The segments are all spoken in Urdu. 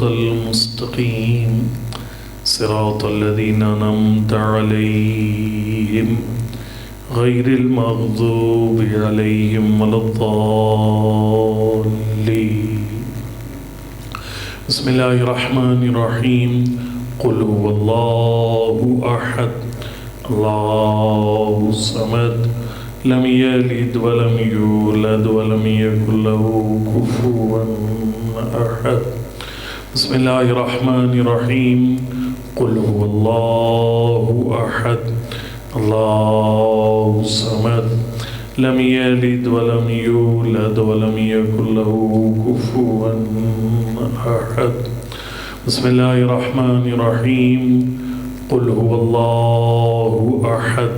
المستقيم صراط الذين أنعمت عليهم غير المغضوب عليهم ولا الضالين. بسم الله الرحمن الرحيم. قل هو الله أحد الله الصمد لم يلد ولم يولد ولم يكن له كفوا أحد. بسم الله الرحمن الرحيم. قل هو الله أحد الله الصمد لم يلد ولم يولد ولم يكن له كفوا أحد. بسم الله الرحمن الرحيم. قل هو الله أحد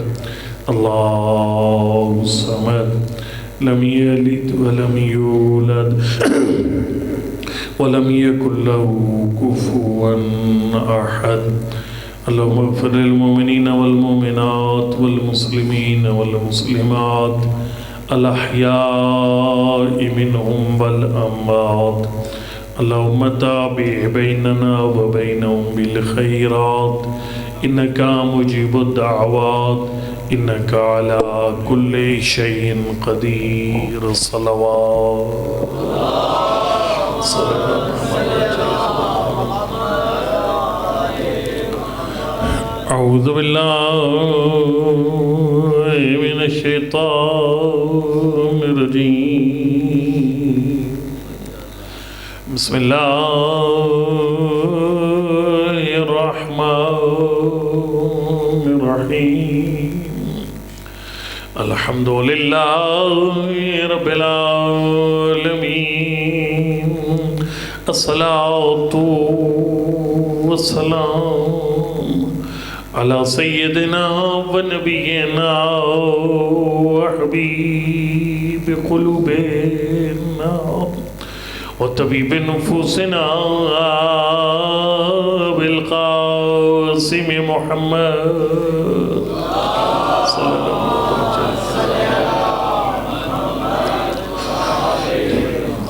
الله الصمد لم يلد ولم يولد ولم يكن له كفوا أحد. اللهم اغفر للمؤمنين والمؤمنات والمسلمين والمسلمات الأحياء منهم والأموات. اللهم تابع بيننا وبينهم بالخيرات إنك مجيب الدعوات إنك على كل شيء قدير. صلوات أعوذ بالله من الشيطان الرجيم. بسم الله الرحمن الرحيم. الحمد لله رب العالمين. الصلاة والسلام على سيدنا ونبينا وحبيب قلوبنا وطبيب نفوسنا بالقاسم محمد صلى الله عليه وسلم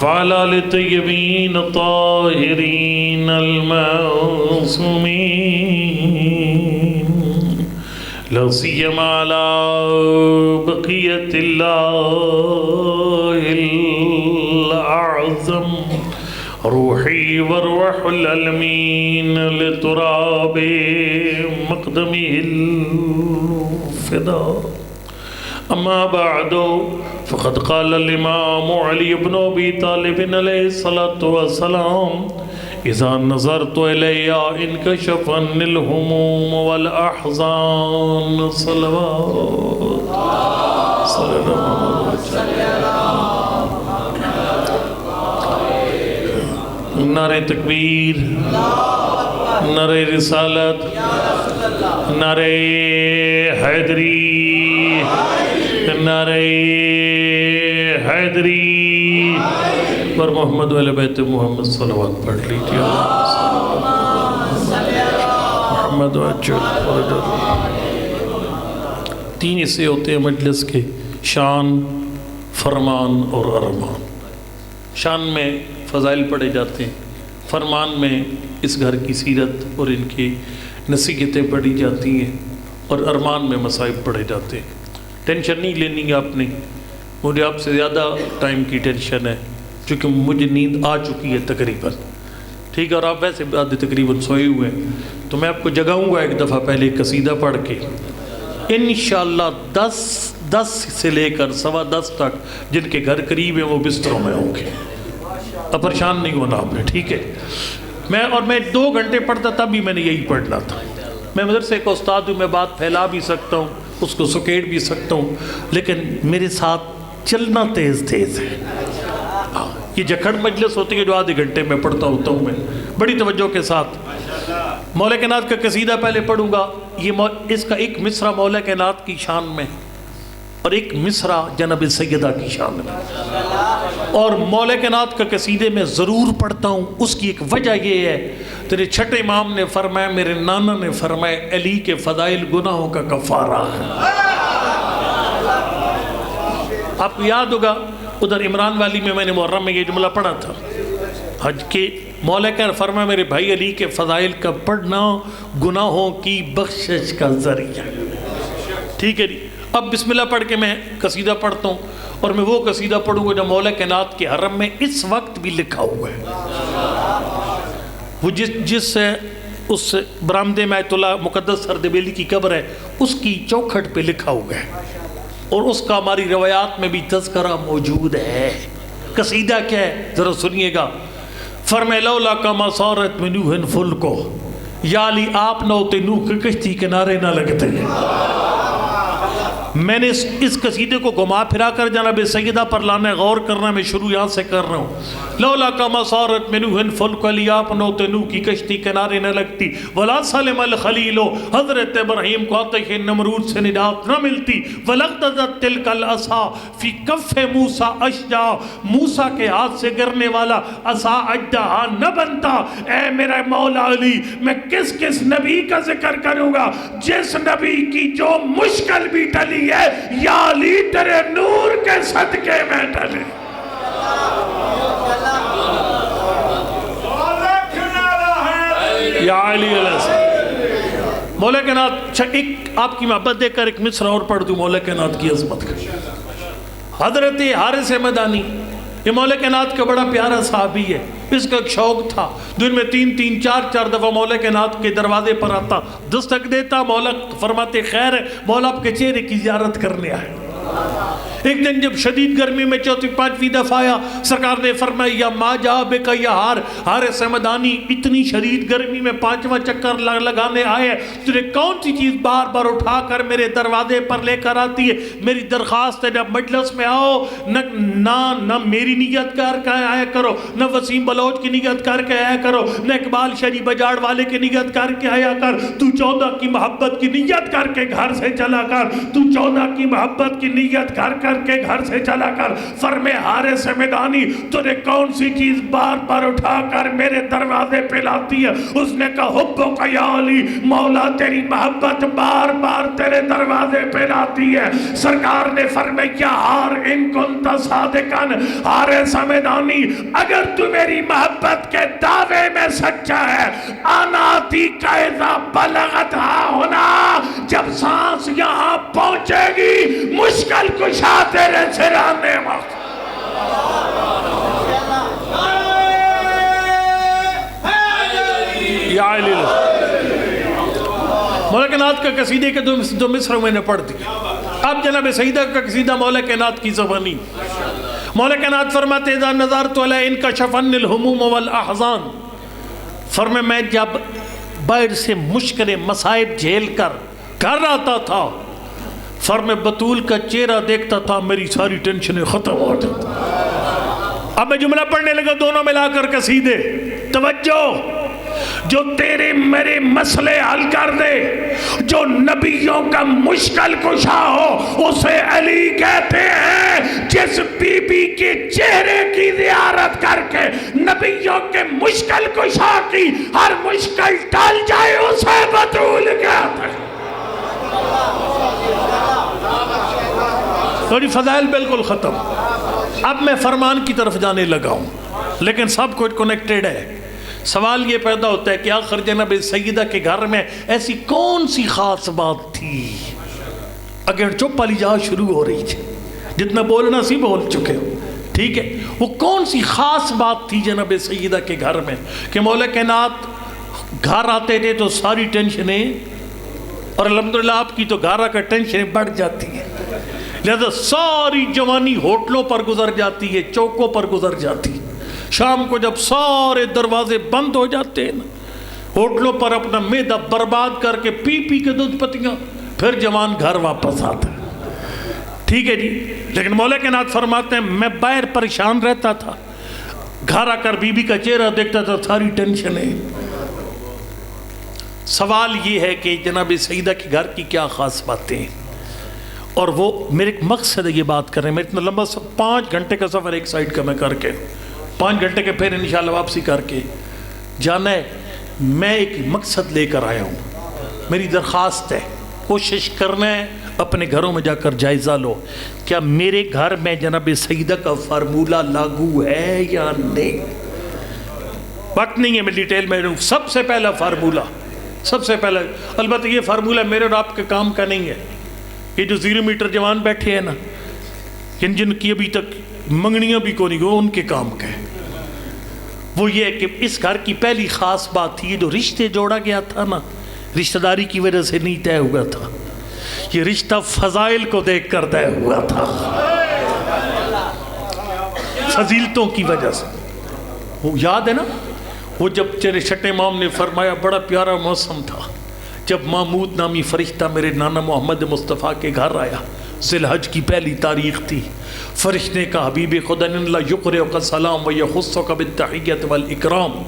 وعلى آل الطيبين الطاهرين المعصومين لا سيما على بقية الله الأعظم روحي وروح العالمين لتراب مقدمه الفداء. أما بعد فقد قال الإمام علي بن أبي طالب عليه الصلاة والسلام إذا نظرت إلي انكشف عني الهموم والأحزان. صلوات صلى الله عليه وسلم. نعرہ تکبیر نعرہ رسالت نعرہ حیدری نعرہ حیدری پر محمد و اہل بیت محمد صلوات پڑھ لیجیے. محمد و اجل تین حصے ہوتے ہیں مجلس کے: شان، فرمان اور ارمان. شان میں فضائل پڑھے جاتے ہیں، فرمان میں اس گھر کی سیرت اور ان کی نصیحتیں پڑھی جاتی ہیں، اور ارمان میں مصائب پڑھے جاتے ہیں. ٹینشن نہیں لینی ہے آپ نے، مجھے آپ سے زیادہ ٹائم کی ٹینشن ہے چونکہ مجھے نیند آ چکی ہے تقریباً، ٹھیک ہے، اور آپ ویسے آدھے تقریباً سوئے ہوئے ہیں، تو میں آپ کو جگاؤں گا ایک دفعہ پہلے قصیدہ پڑھ کے انشاءاللہ 10 سے لے کر 10:15 تک جن کے گھر قریب ہیں وہ بستروں میں ہوں گے. اب پریشان نہیں ہونا آپ نے، ٹھیک ہے. میں 2 گھنٹے پڑھتا تب بھی میں نے یہی پڑھنا تھا. میں مدرسے کا استاد ہوں، میں بات پھیلا بھی سکتا ہوں، اس کو سکیڑ بھی سکتا ہوں، لیکن میرے ساتھ چلنا تیز ہے. یہ جکھڑ مجلس ہوتی ہے جو آدھے گھنٹے میں پڑھتا ہوتا ہوں، میں بڑی توجہ کے ساتھ مولا کائنات کا قصیدہ پہلے پڑھوں گا. یہ اس کا ایک مصرع مولا کائنات کی شان میں اور ایک مصرع جناب سیدہ کی شان میں، اور مولا کائنات کا قصیدے میں ضرور پڑھتا ہوں. اس کی ایک وجہ یہ ہے، تیرے چھٹے امام نے فرمایا، میرے نانا نے فرمایا، علی کے فضائل گناہوں کا کفارہ ہے. آپ کو یاد ہوگا ادھر عمران والی میں نے محرم میں یہ جملہ پڑھا تھا، حج کے مولا کا فرما میرے بھائی علی کے فضائل کا پڑھنا گناہوں کی بخشش کا ذریعہ. ٹھیک ہے جی. اب بسم اللہ پڑھ کے میں قصیدہ پڑھتا ہوں، اور میں وہ قصیدہ پڑھوں گا جو مولا کائنات کے حرم میں اس وقت بھی لکھا ہوا ہے. وہ جس اس برآمدے میں آیت اللہ مقدس اردبیلی کی قبر ہے، اس کی چوکھٹ پہ لکھا ہوا ہے، اور اس کا ہماری روایات میں بھی تذکرہ موجود ہے. قصیدہ کیا ہے ذرا سنیے گا. فرمائے لولا کما صارت من نوح فلکو، یا علی آپ نہ ہوتے نوح کی کشتی کنارے نہ لگتے. میں نے اس قصیدے کو گھما پھرا کر جناب سیدہ پر لانا غور کرنا، میں شروع یہاں سے کر رہا ہوں. لولا کما صارت من نوح فلک، علی آپ نہ ہوتے نوح کی کشتی کنارے نہ لگتی. ولا سلم الخلیل، حضرت ابراہیم کو آتش نمرود سے نجات نہ ملتی. ولقتت تلک العصا فی کف موسیٰ اشجا، موسیٰ کے ہاتھ سے گرنے والا عصا اژدہا نہ بنتا. اے میرا مولا علی، میں کس کس نبی کا ذکر کروں گا جس نبی کی جو مشکل بھی ٹلی ہے، یا علی تیرے نور کے صدقے میں ٹلے. یا علی علیہ السلام. مولا کائنات ایک آپ کی محبت دے کر ایک مصرع اور پڑھ دوں مولا کائنات کی عظمت کا. حضرت حارث مدانی یہ مولا کائنات کا بڑا پیارا صحابی ہے. اس کا ایک شوق تھا، دن میں 3 4 دفعہ مولا کائنات کے دروازے پر آتا، دستک دیتا. مولا فرماتے خیر ہے، مولا آپ کے چہرے کی زیارت کرنے آئے. ایک دن جب شدید گرمی میں 4 5 دفعہ آیا، سرکار نے فرمایا یا ما جا بکا یا حارث مدانی، اتنی شدید گرمی میں 5واں چکر لگانے آئے، تجھے کون سی چیز بار بار اٹھا کر میرے دروازے پر لے کر آتی ہے؟ میری درخواست ہے جب مجلس میں آؤ نہ میری نیت کر کے آیا کرو، نہ وسیم بلوچ کی نیت کر کے آیا کرو، نہ اقبال شریف بجاڑ والے کی نیت کر کے آیا کر. تو 14 کی محبت کی نیت کر کے گھر سے چلا کر، تو 14 کی محبت کی نیت کر کے گھر سے چلا کر. فرمے حارث مدانی تجھے کون سی چیز بار بار اٹھا کر میرے دروازے پہ لاتی ہے؟ اس نے کہا حبک یا علی، مولا تیری محبت بار بار تیرے دروازے پہ لاتی ہے. سرکار نے فرمایا حار ان کنت صادقا، حارث مدانی اگر تو میری محبت کے دعوے میں سچا ہے، آناتی قائدہ بلغت ہونا، جب سانس یہاں پہنچے گی مشکل کشا تیرے سرانے وقت. یا علی مولا کائنات کا قصیدے کے دو مصرع میں نے پڑھ دی. اب جناب سیدہ کا قصیدہ مولا کائنات کی زبانی. مولا کائنات فرماتے اذا نظرت علی انکشف عنی الہموم والاحزان، فرمائے میں جب باہر سے مشکل مصائب جھیل کر گھر آتا تھا، فرمائے بطول کا چہرہ دیکھتا تھا، میری ساری ٹینشنیں ختم ہو جاتی. اب میں جملہ پڑھنے لگا دونوں ملا کر قصیدے. توجہ، جو تیرے میرے مسئلے حل کر دے، جو نبیوں کا مشکل کشا ہو، اسے علی کہتے ہیں. جس بی بی کے چہرے کی زیارت کر کے نبیوں کے مشکل کشا کی ہر مشکل ٹل جائے، اسے بطول کہتے ہیں. تھوڑی فضائل بالکل ختم. اب میں فرمان کی طرف جانے لگا ہوں، لیکن سب کچھ کنیکٹڈ ہے. سوال یہ پیدا ہوتا ہے کہ آخر جناب سیدہ کے گھر میں ایسی کون سی خاص بات تھی؟ اگر چپ والی جہاں شروع ہو رہی تھی، جتنا بولنا سی بول چکے ہو، ٹھیک ہے. وہ کون سی خاص بات تھی جناب سیدہ کے گھر میں کہ مولا کائنات گھر آتے تھے تو ساری ٹینشنیں، اور الحمدللہ آپ کی تو گھر آ کر ٹینشنیں بڑھ جاتی ہیں، لہذا ساری جوانی ہوٹلوں پر گزر جاتی ہے، چوکوں پر گزر جاتی ہے. شام کو جب سارے دروازے بند ہو جاتے ہیں نا، ہوٹلوں پر اپنا معدہ برباد کر کے پی کے دودھ پتیاں، پھر جوان گھر واپس آتا ہے. ٹھیک ہے جی. لیکن مولا کائنات فرماتے ہیں میں باہر پریشان رہتا تھا، گھر آ کر بی بی کا چہرہ دیکھتا تھا، ساری ٹینشنیں. سوال یہ ہے کہ جناب سیدہ کے گھر کی کیا خاص باتیں ہیں؟ اور وہ میرے ایک مقصد ہے یہ بات کر رہے ہیں. میں اتنا لمبا 5 گھنٹے کا سفر ایک سائڈ کا میں کر کے 5 گھنٹے کے پھر انشاءاللہ واپسی کر کے جانا ہے. میں ایک مقصد لے کر آیا ہوں. میری درخواست ہے، کوشش کرنا ہے اپنے گھروں میں جا کر جائزہ لو، کیا میرے گھر میں جناب سیدہ کا فارمولہ لاگو ہے یا نہیں. وقت نہیں ہے میں ڈیٹیل میں سب سے پہلا فارمولہ، سب سے پہلا، البتہ یہ فارمولہ میرے اور آپ کے کام کا نہیں ہے، یہ جو 0 میٹر جوان بیٹھے ہیں نا، جن کی ابھی تک منگنیاں بھی کو نہیں گو، ان کے کام کا ہے۔ وہ یہ ہے کہ اس گھر کی پہلی خاص بات تھی، یہ جو رشتے جوڑا گیا تھا نا، رشتہ داری کی وجہ سے نہیں طے ہوا تھا، یہ رشتہ فضائل کو دیکھ کر طے ہوا تھا، فضیلتوں کی وجہ سے۔ وہ یاد ہے نا، وہ جب چلے چھٹے امام نے فرمایا، بڑا پیارا موسم تھا جب محمود نامی فرشتہ میرے نانا محمد مصطفیٰ کے گھر آیا، ذی الحج کی پہلی تاریخ تھی، فرشتے کا حبیب خدا ان اللہ یقرئک السلام و یخصک بالتحیۃ والاکرام،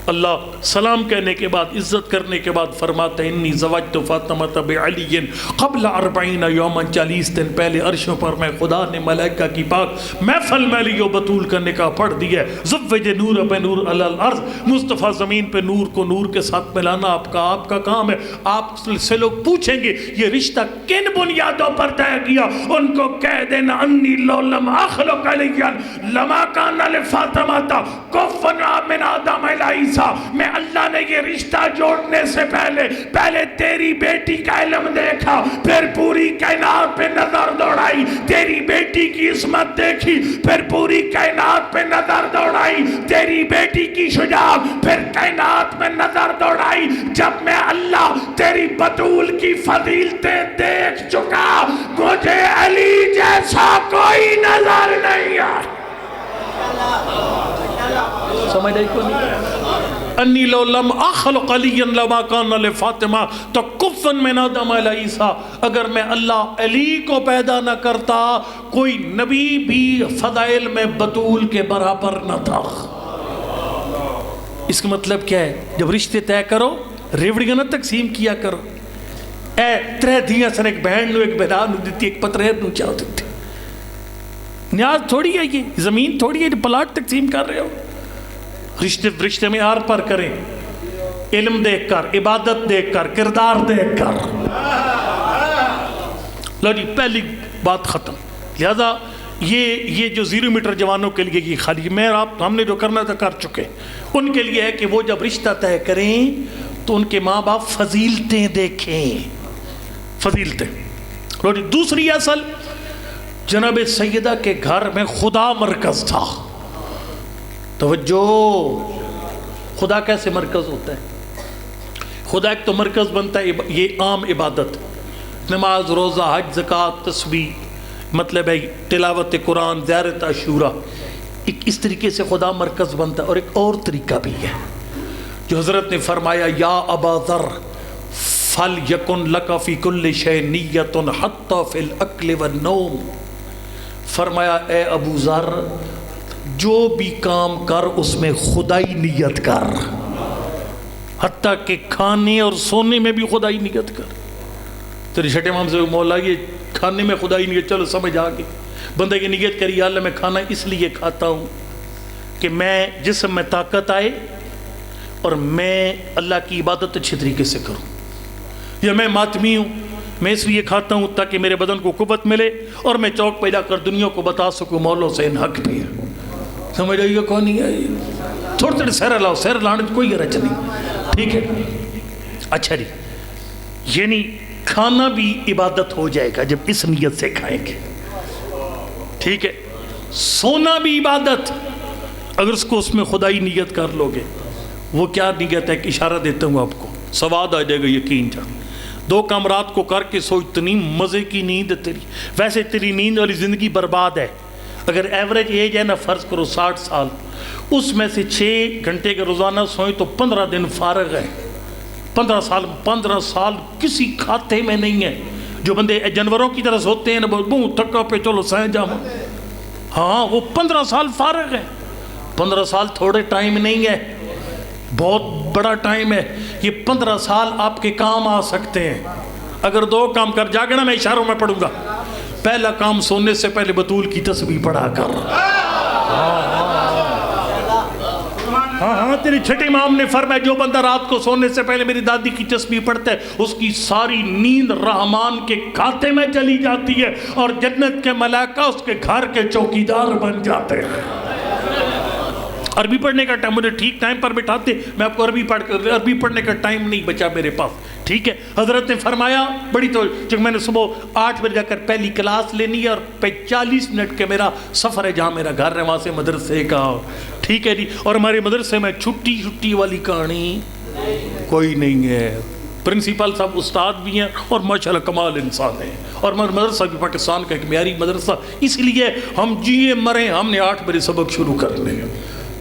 اللہ سلام کہنے کے بعد عزت کرنے کے بعد فرماتے ہیں انی زوجت فاطمۃ بعلی قبل 40 یوما، 40 دن پہلے عرشوں پر میں خدا نے ملائکہ کی پاک محفل میں لیو بطول کا نکاح پڑھ دیا ہے۔ زوج نور بنور علی الارض، مصطفیٰ زمین پہ نور کو نور کے ساتھ ملانا آپ کا کام ہے۔ آپ سے لوگ پوچھیں گے یہ رشتہ کن بنیادوں پر طے کیا، ان کو کہہ دینا انی لو لم اخلق علیہ لما کان لفاطمہ کفن من آدم الی عیسیٰ، میں اللہ نے یہ رشتہ جوڑنے سے پہلے تیری بیٹی کا علم دیکھا، پھر پوری کائنات پہ نظر دوڑائی، تیری بیٹی کی عصمت دیکھی، پھر پوری کائنات پہ نظر دوڑائی، تیری بیٹی کی شجاعت، پھر کائنات میں نظر دوڑائی۔ جب میں اللہ تیری بطول کی فضیلتیں دیکھ چکا، مجھے علی جیسا کوئی نظر نہیں آیا۔ سمجھ رہی کو نہیں؟ انی لو لم اخلق علی لما کان لفاطمہ تو کفن من آدم الی عیسیٰ، اگر میں اللہ علی کو پیدا نہ کرتا کوئی نبی بھی فضائل میں بطول کے برابر نہ تھا۔ اس کا مطلب کیا ہے؟ جب رشتے طے کرو ریوڑیاں نہ تقسیم کیا کرو، اے ترے دیاں سن ایک بہن نو ایک بہنا نو دیتی، ایک پترے نو چاہ دیتی، نیاز تھوڑی ہے، یہ زمین تھوڑی ہے جو پلاٹ تقسیم کر رہے ہو۔ رشتے میں آر پر کریں، علم دیکھ کر، عبادت دیکھ کر، کردار دیکھ کر۔ لو جی پہلی بات ختم۔ لہذا یہ جو 0 میٹر جوانوں کے لیے یہ خالی میں ہم نے جو کرنا تھا کر چکے، ان کے لیے ہے کہ وہ جب رشتہ طے کریں تو ان کے ماں باپ فضیلتیں دیکھیں، فضیلتیں۔ لو جی دوسری اصل، جناب سیدہ کے گھر میں خدا مرکز تھا۔ توجہ، خدا کیسے مرکز ہوتا ہے؟ خدا ایک تو مرکز بنتا ہے یہ عام عبادت، نماز، روزہ، حج، زکوٰۃ، تسبیح، مطلب ہے تلاوت قرآن، زیارت عاشورہ، ایک اس طریقے سے خدا مرکز بنتا ہے۔ اور ایک اور طریقہ بھی ہے جو حضرت نے فرمایا، یا ابا ذر فلیکن لک فی کل شیء نیۃ حتی فی الاکل والنوم، فرمایا اے ابو ذر جو بھی کام کر اس میں خدائی نیت کر، حتیٰ کہ کھانے اور سونے میں بھی خدائی نیت کر۔ تیرے چھٹے امام سے مولا یہ کھانے میں خدائی نیت، چلو سمجھ آگے، بندے کی نیت کری، یا اللہ میں کھانا اس لیے کھاتا ہوں کہ میں جسم میں طاقت آئے اور میں اللہ کی عبادت اچھے طریقے سے کروں، یا میں ماتمی ہوں میں اس لیے کھاتا ہوں تاکہ میرے بدن کو قوت ملے اور میں چوک پیدا کر دنیا کو بتا سکوں مولوں سے ان حق بھی ہے۔ سمجھ آئیے کون نہیں ہے؟ تھوڑے تھوڑے سیر لاؤ، سیر لانے میں کوئی حرج نہیں، ٹھیک ہے؟ اچھا جی، یعنی کھانا بھی عبادت ہو جائے گا جب اس نیت سے کھائیں گے، ٹھیک ہے؟ سونا بھی عبادت اگر اس میں خدائی نیت کر لو گے۔ وہ کیا نیت ہے کہ اشارہ دیتا ہوں آپ کو، سواد آ جائے گا یقین جان۔ 2 کام رات کو کر کے سو، اتنی مزے کی نیند تیری، ویسے تیری نیند والی زندگی برباد ہے۔ اگر ایوریج ایج ہے نا فرض کرو 60 سال، اس میں سے 6 گھنٹے کے روزانہ سوئیں تو 15 دن فارغ ہے۔ 15 سال کسی کھاتے میں نہیں ہے۔ جو بندے جانوروں کی طرح سوتے ہیں نا، بہت تھکا پہ چلو سائیں جاؤں، ہاں وہ 15 سال فارغ ہے۔ 15 سال تھوڑے ٹائم نہیں ہے، بہت بڑا ٹائم ہے۔ یہ 15 سال آپ کے کام آ سکتے ہیں اگر 2 کام کر جاگنا۔ میں اشاروں میں پڑھوں گا۔ پہلا کام، سونے سے پہلے بطول کی تسبیح پڑھا کر۔ ہاں تیری چھٹے امام نے فرمایا جو بندہ رات کو سونے سے پہلے میری دادی کی تسبیح پڑھتا ہے اس کی ساری نیند رحمان کے کھاتے میں چلی جاتی ہے اور جنت کے ملائکہ اس کے گھر کے چوکیدار بن جاتے ہیں۔ عربی پڑھنے کا ٹائم مجھے ٹھیک ٹائم پر بٹھاتے، میں آپ کو عربی پڑھنے کا ٹائم نہیں بچا میرے پاس، ٹھیک ہے. حضرت نے فرمایا بڑی تو جب میں نے صبح 8 بجے جا کر پہلی کلاس لینی ہے اور 40 منٹ کے میرا سفر ہے جہاں میرا گھر ہے وہاں سے مدرسے کا، ٹھیک ہے جی. اور ہمارے مدرسے میں چھٹی والی کہانی کوئی نہیں ہے. پرنسپل صاحب استاد بھی ہیں اور ماشاءاللہ کمال انسان ہیں، اور مدرسہ بھی پاکستان کا ایک معیاری مدرسہ، اس لیے ہم جیے مریں ہم نے 8 بجے سبق شروع کرنے ہیں،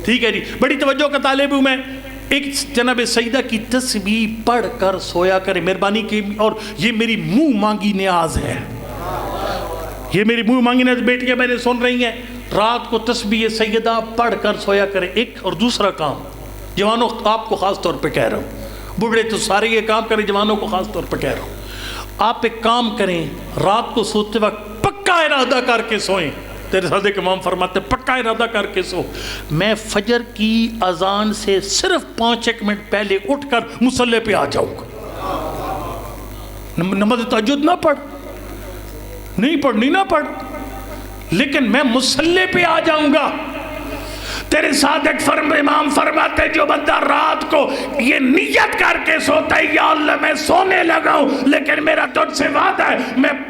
ٹھیک ہے جی. بڑی توجہ کا طالب ہوں میں. ایک جناب سیدہ کی تسبیح پڑھ کر سویا کرے مہربانی کی، اور یہ میری منہ مانگی نیاز ہے، یہ میری منہ مانگی نیاز. بیٹیاں میں نے سن رہی ہیں، رات کو تسبیح سیدہ پڑھ کر سویا کرے. ایک اور دوسرا کام جوانوں آپ کو خاص طور پہ کہہ رہا ہوں، بوڑھے تو سارے یہ کام کریں، جوانوں کو خاص طور پہ کہہ رہا ہوں، آپ ایک کام کریں، رات کو سوتے وقت پکا ارادہ کر کے سوئیں. تیرے صادق امام فرماتے پکا ارادہ کر کے سو، میں فجر کی اذان سے صرف 5 منٹ پہلے اٹھ کر مصلی پہ آ جاؤں گا. نماز تہجد نہ پڑھ، نہیں پڑھنی نہ پڑھ، لیکن میں مصلی پہ آ جاؤں گا. تیرے صادق امام فرماتے جو بندہ رات کو یہ نیت کر کے سوتا ہے یا اللہ میں سونے لگا ہوں لیکن میرا تجھ سے وعدہ ہے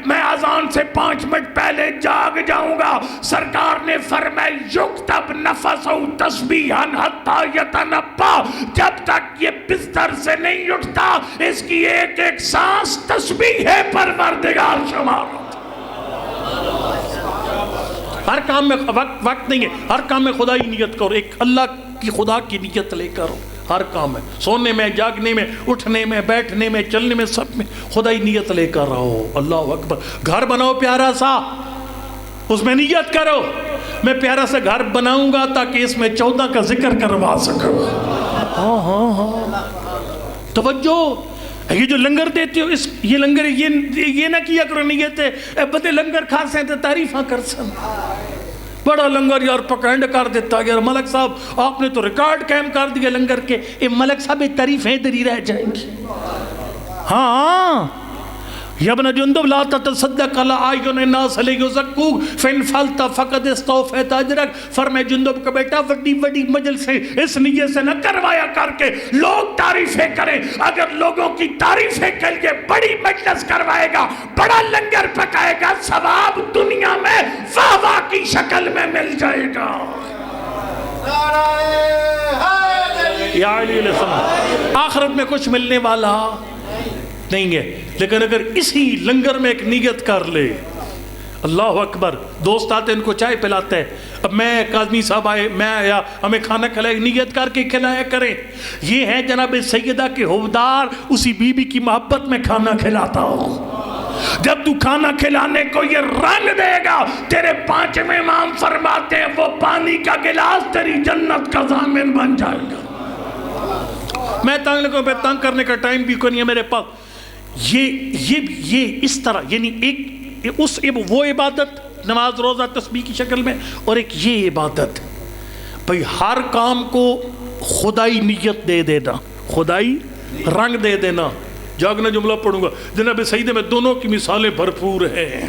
میں اذان سے 5 منٹ پہلے جاگ جاؤں گا. سرکار نے فرمایا یکتب نفسہ تسبیحا حتی یتنبا، جب تک یہ بستر سے نہیں اٹھتا اس کی ایک ایک سانس تسبیح ہے پروردگار شمار. ہر کام میں وقت نہیں ہے، ہر کام میں خدا ہی نیت کرو، ایک اللہ کی خدا کی نیت لے کرو. ہر کام میں، سونے میں، جاگنے میں، اٹھنے میں، بیٹھنے میں، چلنے میں، سب میں خدا ہی نیت لے کر رہو. اللہ اکبر. گھر بناؤ پیارا سا، اس میں نیت کرو میں پیارا سا گھر بناؤں گا تاکہ اس میں 14 کا ذکر کروا سکوں. ہاں توجہ. یہ جو لنگر دیتے ہو یہ لنگر یہ نہ کیا کرو نیت ہے بدے لنگر کھا سیں تو تعریفاں کر سن. بڑا لنگر یار پکینڈ کر دیتا یار ملک صاحب آپ نے تو ریکارڈ قائم کر دیا لنگر کے. اے ملک صاحب تعریفیں ادھر ہی رہ جائیں گی. ہاں یا ابن جندب لا تتصدق علی اعین الناس لیزکوک فان فعلت فقد استوفیت اجرک. فرمائے جندب کا بیٹا وڈی مجلسیں اس نیت سے نہ کروایا کر کے لوگ تعریفیں کریں. اگر لوگوں کی تعریفیں کے لیے بڑی مجلس کروائے گا، بڑا لنگر پکائے گا، ثواب دنیا میں واہ واہ کی شکل میں مل جائے گا. یا علی علیہ السلام. آخرت میں کچھ ملنے والا نہیں ہے، لیکن اگر اسی لنگر میں ایک نیت کر لے. اللہ اکبر. دوست آتے ان کو چائے پلاتے ہیں، اب میں کاظمی صاحب آئے، میں آیا، ہمیں کھانا کھلائے، نیت کر کے کھلایا کریں. یہ ہے جناب سیدہ کے حوبدار اسی بی بی کی محبت میں کھانا کھلاتا ہو. جب تو کھانا کھلانے کو یہ رنگ دے گا، تیرے 5ویں امام فرماتے ہیں وہ پانی کا گلاس تیری جنت کا ضامن بن جائے گا. میں تنگ کرنے کا ٹائم بھی کوئی نہیں ہے میرے پاس. یہ اس طرح یعنی ایک وہ عبادت نماز روزہ تسبیح کی شکل میں، اور ایک یہ عبادت بھئی ہر کام کو خدائی نیت دے دینا، خدائی رنگ دے دینا. جاگنا جملہ پڑھوں گا جناب سیدہ میں دونوں کی مثالیں بھرپور ہیں.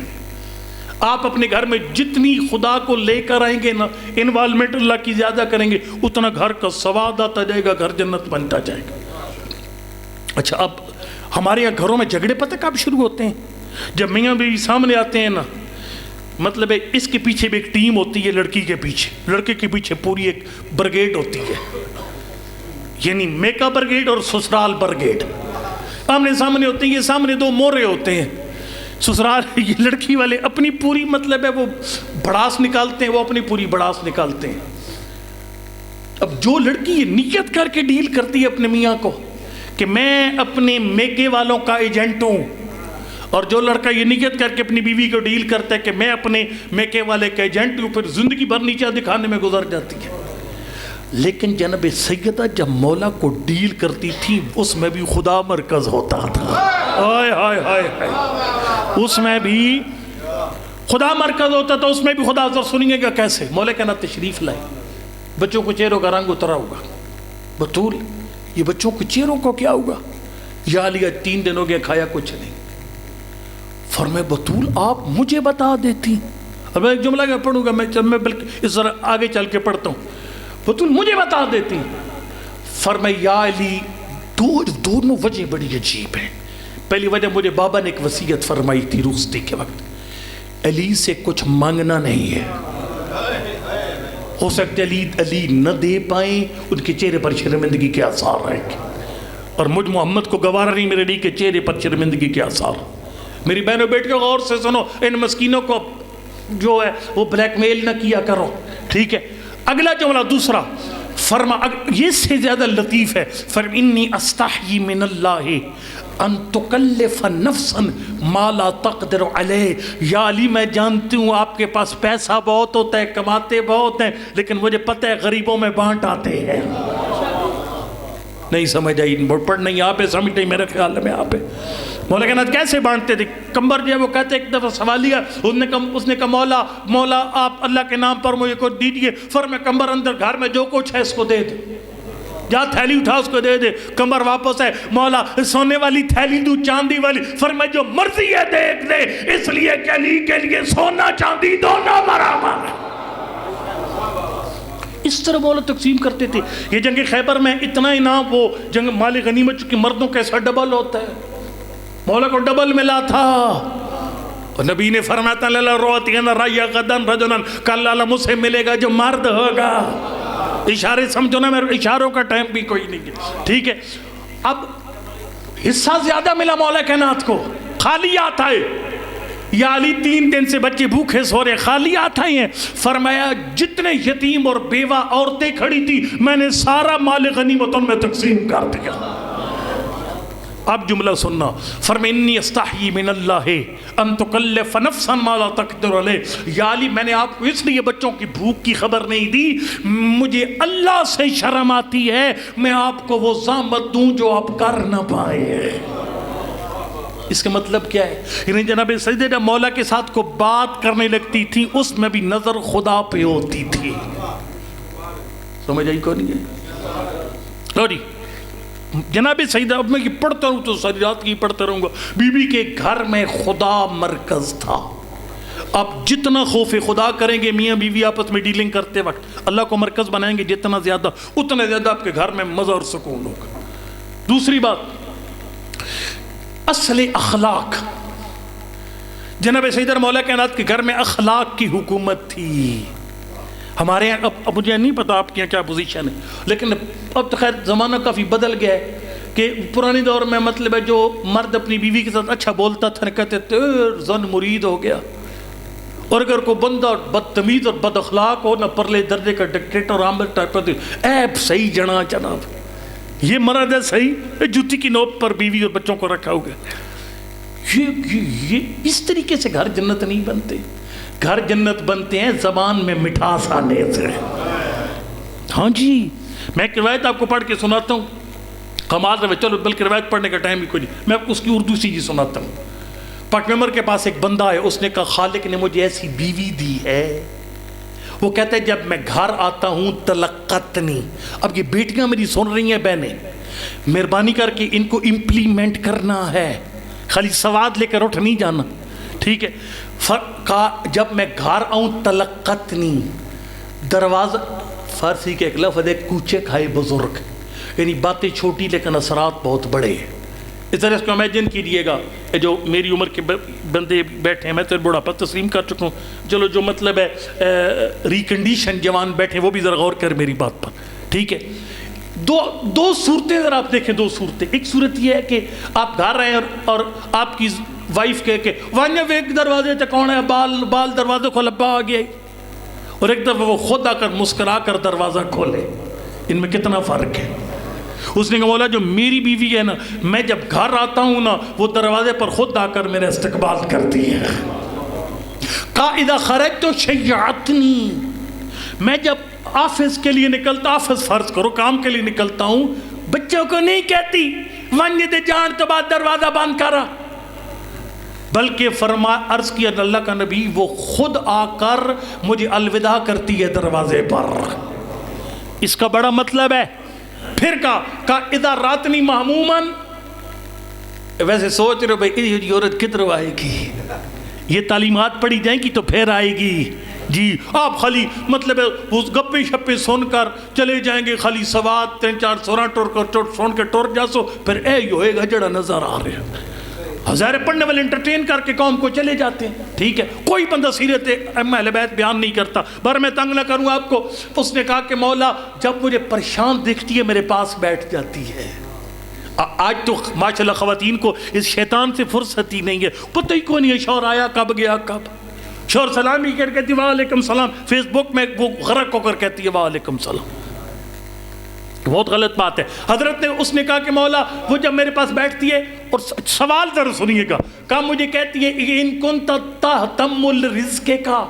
آپ اپنے گھر میں جتنی خدا کو لے کر آئیں گے نا، انوالومنٹ اللہ کی زیادہ کریں گے، اتنا گھر کا سواد آتا جائے گا، گھر جنت بنتا جائے گا. اچھا اب ہمارے یہاں گھروں میں جھگڑے پتہ کب شروع ہوتے ہیں؟ جب میاں بیوی سامنے آتے ہیں نا، مطلب ہے اس کے پیچھے بھی ایک ٹیم ہوتی ہے، لڑکی کے پیچھے، لڑکے کے پیچھے پوری ایک برگیڈ ہوتی ہے، یعنی میکا برگیڈ اور سسرال برگیڈ آمنے سامنے ہوتے ہیں. یہ سامنے 2 مورے ہوتے ہیں. سسرال یہ لڑکی والے اپنی پوری مطلب ہے وہ بڑاس نکالتے ہیں، وہ اپنی پوری بڑاس نکالتے ہیں. اب جو لڑکی یہ نیت کر کے ڈیل کرتی ہے اپنے میاں کو کہ میں اپنے میکے والوں کا ایجنٹ ہوں، اور جو لڑکا یہ نیت کر کے اپنی بیوی کو ڈیل کرتا ہے کہ میں اپنے میکے والے کا ایجنٹ ہوں، پھر زندگی بھر نیچا دکھانے میں گزر جاتی ہے. لیکن جناب سیدہ جب مولا کو ڈیل کرتی تھی اس میں بھی خدا مرکز ہوتا تھا. آئے آئے آئے آئے. اس میں بھی خدا مرکز ہوتا تھا، اس میں بھی خدا. ذرا سنیے گا کیسے. مولا کہنا تشریف لائے، بچوں کو چہروں کا رنگ اترا ہوگا. بطول یہ بچوں کو چہروں کو کیا ہوگا؟ یا علی 3 دن ہو گیا کھایا کچھ نہیں. فرمائے بطول آپ مجھے بتا دیتی. اب میں ایک جملہ پڑھوں گا، میں بلکہ اس ذرا آگے چل کے پڑھتا ہوں. وہ تم مجھے بتا دیتی. فرمایا یا علی دونوں وجہ بڑی عجیب ہیں. پہلی وجہ مجھے بابا نے ایک وصیت فرمائی تھی روستی کے وقت, علی سے کچھ مانگنا نہیں ہے. ہو سکتا ہے علی نہ دے پائیں, ان کے چہرے پر شرمندگی کے آثار رہیں گے, اور مجھ محمد کو گوارا نہیں میرے علی کے چہرے پر شرمندگی کے آثار. میری بہنوں بیٹیوں غور سے سنو, ان مسکینوں کو جو ہے وہ بلیک میل نہ کیا کرو, ٹھیک ہے. اگلا جملہ دوسرا فرما, یہ سے زیادہ لطیف ہے, فرما انی استحیی من اللہ ان تکلف نفسا ما لا تقدر علیہ. یا علی میں جانتی ہوں آپ کے پاس پیسہ بہت ہوتا ہے, کماتے بہت ہیں, لیکن مجھے پتہ ہے غریبوں میں بانٹ آتے ہیں. نہیں سمجھ آئی, پڑھ نہیں آپ سمجھ نہیں, میرے خیال میں آپ مولا کائنات کیسے بانٹتے تھے. کمبر جو ہے وہ کہتے ایک دفعہ سوال لیا, اس نے کہا مولا آپ اللہ کے نام پر مجھے کو دیجئے. فرمایا کمبر اندر گھر میں جو کچھ ہے اس کو دے دے, جا تھیلی اٹھا اس کو دے دے. کمبر واپس ہے, مولا سونے والی تھیلی دوں چاندی والی. فرمایا جو مرضی ہے دیکھ دے, اس لیے کہ علی کے لیے سونا چاندی دونوں برابر. اس طرح مولا تقسیم کرتے تھے. یہ جنگ خیبر میں اتنا انعام, وہ جنگ مال غنیمت چونکہ مردوں کیسا ڈبل ہوتا ہے, مولا کو ڈبل ملا تھا. اور نبی نے فرمایا تھا لَلَا رُوَتِيَنَ رَيَّ غَدًا رَجُلًا, کل اللہ مجھ سے ملے گا جو مرد ہوگا. اشارے سمجھو نا, میرے اشاروں کا ٹائم بھی کوئی نہیں ہے, ٹھیک ہے. اب حصہ زیادہ ملا مولا کائنات کو, خالی آتا ہے. یا علی 3 دن سے بچے بھوکے سو رہے, خالی آتا ہی ہیں. فرمایا جتنے یتیم اور بیوہ عورتیں کھڑی تھی میں نے سارا مال غنیمت ان میں تقسیم کر دیا. اب جملہ سننا, فرمایا انی استحیی من اللہ ان تکلف نفسا ما لا تقدر علیہ. یا علی میں نے آپ کو اس لیے بچوں کی بھوک کی خبر نہیں دی, مجھے اللہ سے شرم آتی ہے میں آپ کو وہ زحمت دوں جو آپ کر نہ پائے. اس کا مطلب کیا ہے؟ یعنی جناب سیدہ مولا کے ساتھ کو بات کرنے لگتی تھی, اس میں بھی نظر خدا پہ ہوتی تھی. سمجھ آئی کو نہیں ہے؟ لو جی جناب سیدہ, اب میں یہ پڑھتا ہوں تو ساری رات کی پڑھتا رہوں گا. بی بی کے گھر میں خدا مرکز تھا. آپ جتنا خوف خدا کریں گے میاں بیوی آپس میں ڈیلنگ کرتے وقت, اللہ کو مرکز بنائیں گے جتنا زیادہ, اتنا زیادہ آپ کے گھر میں مزہ اور سکون ہوگا. دوسری بات, اصل اخلاق. جناب سیدہ مولا کائنات کے گھر میں اخلاق کی حکومت تھی. ہمارے یہاں اب مجھے نہیں پتا آپ کے یہاں کیا پوزیشن ہے, لیکن اب تو خیر زمانہ کافی بدل گیا ہے کہ پرانے دور میں مطلب ہے جو مرد اپنی بیوی کے ساتھ اچھا بولتا تھا کہتے تھے زن مرید ہو گیا, اور اگر کوئی بندہ بدتمیز اور بد اخلاق ہو نہ پرلے درجے کا ڈکٹیٹر عامر ٹائپ پر, ایب صحیح جنا جناب, یہ مرد ہے صحیح, جوتی کی نوک پر بیوی اور بچوں کو رکھا ہوگا. یہ اس طریقے سے گھر جنت نہیں بنتے. گھر جنت بنتے ہیں زبان میں مٹھاس آنے سے. ہاں جی, میں ایک روایت آپ کو پڑھ کے سناتا ہوں. کمال رہے, چلو بلکہ روایت پڑھنے کا ٹائم بھی کوئی نہیں, میں آپ کو اس کی اردو سیدھی سناتا ہوں. پاک پیغمبر کے پاس ایک بندہ ہے, اس نے کہا خالق نے مجھے ایسی بیوی دی ہے, وہ کہتا ہے جب میں گھر آتا ہوں تلقتنی. اب یہ بیٹیاں میری سن رہی ہیں بہنیں, مہربانی کر کے ان کو امپلیمنٹ کرنا ہے, خالی سواد لے کر اٹھ نہیں جانا, ٹھیک ہے. کہا جب میں گھر آؤں تلقتنی, دروازہ فارسی کے ایک لفظ ہے کوچے کھائے بزرگ, یعنی باتیں چھوٹی لیکن اثرات بہت بڑے. اس طرح اس کو امیجن کیجیے گا, جو میری عمر کے بندے بیٹھے ہیں, میں تو بڑھاپا تسلیم کر چکا ہوں, چلو جو مطلب ہے ریکنڈیشن جوان بیٹھے وہ بھی ذرا غور کر میری بات پر, ٹھیک ہے. دو صورتیں ذرا آپ دیکھیں, 2 صورتیں. ایک صورت یہ ہے کہ آپ گھر رہے ہیں اور آپ کی وائف کہے کہ وانیا ایک دروازے سے کون ہے, بال دروازے کھول, ابا آ گیا, اور ایک دفعہ وہ خود آ کر مسکرا کر دروازہ کھولے. ان میں کتنا فرق ہے. اس نے کہا مولا جو میری بیوی ہے نا, میں جب گھر آتا ہوں نا وہ دروازے پر خود آ کر میرا استقبال کرتی ہے. کہا اذا خرجت شیعتنی, میں جب آفس کے لیے نکلتا, آفس فرض کرو کام کے لیے نکلتا ہوں, بچوں کو نہیں کہتی ونجے دے جان تو بعد دروازہ بند کرا, بلکہ عرض کیا اللہ کا نبی وہ خود آ کر مجھے الوداع کرتی ہے دروازے پر. اس کا بڑا مطلب ہے. پھر کہا اذا راتنی محمومن, ویسے سوچ رہے بھائی یہ عورت کدھر آئے گی, یہ تعلیمات پڑھی جائیں گی تو پھر آئے گی, جی آپ خالی مطلب اس گپے شپے سن کر چلے جائیں گے، خالی سواد 3-4 سونا سن کے ٹور جاسو، پھر اے ہوئے گا جڑا نظر آ رہے ہیں۔ ہزارے پڑھنے والے انٹرٹین کر کے قوم کو چلے جاتے ہیں، ٹھیک ہے، کوئی بندہ سیرت اہل بیت بیان نہیں کرتا۔ بار میں تنگ نہ کروں آپ کو، اس نے کہا کہ مولا جب مجھے پریشان دکھتی ہے میرے پاس بیٹھ جاتی ہے۔ آج تو ماشاءاللہ خواتین کو اس شیطان سے فرصت ہی نہیں ہے، پتہ ہی کوئی نہیں ہے شوہر آیا کب گیا کب، شوہر سلام ہی کر کہتی وعلیکم سلام، فیس بک میں وہ غرق ہو کر کہتی ہے وعلیکم سلام، بہت غلط بات ہے۔ حضرت نے اس نے کہا کہ مولا وہ جب میرے پاس بیٹھتی ہے، اور سوال ذرا سنیے گا، کہا مجھے کہتی ہے ان کنت تہتم الرزق کا،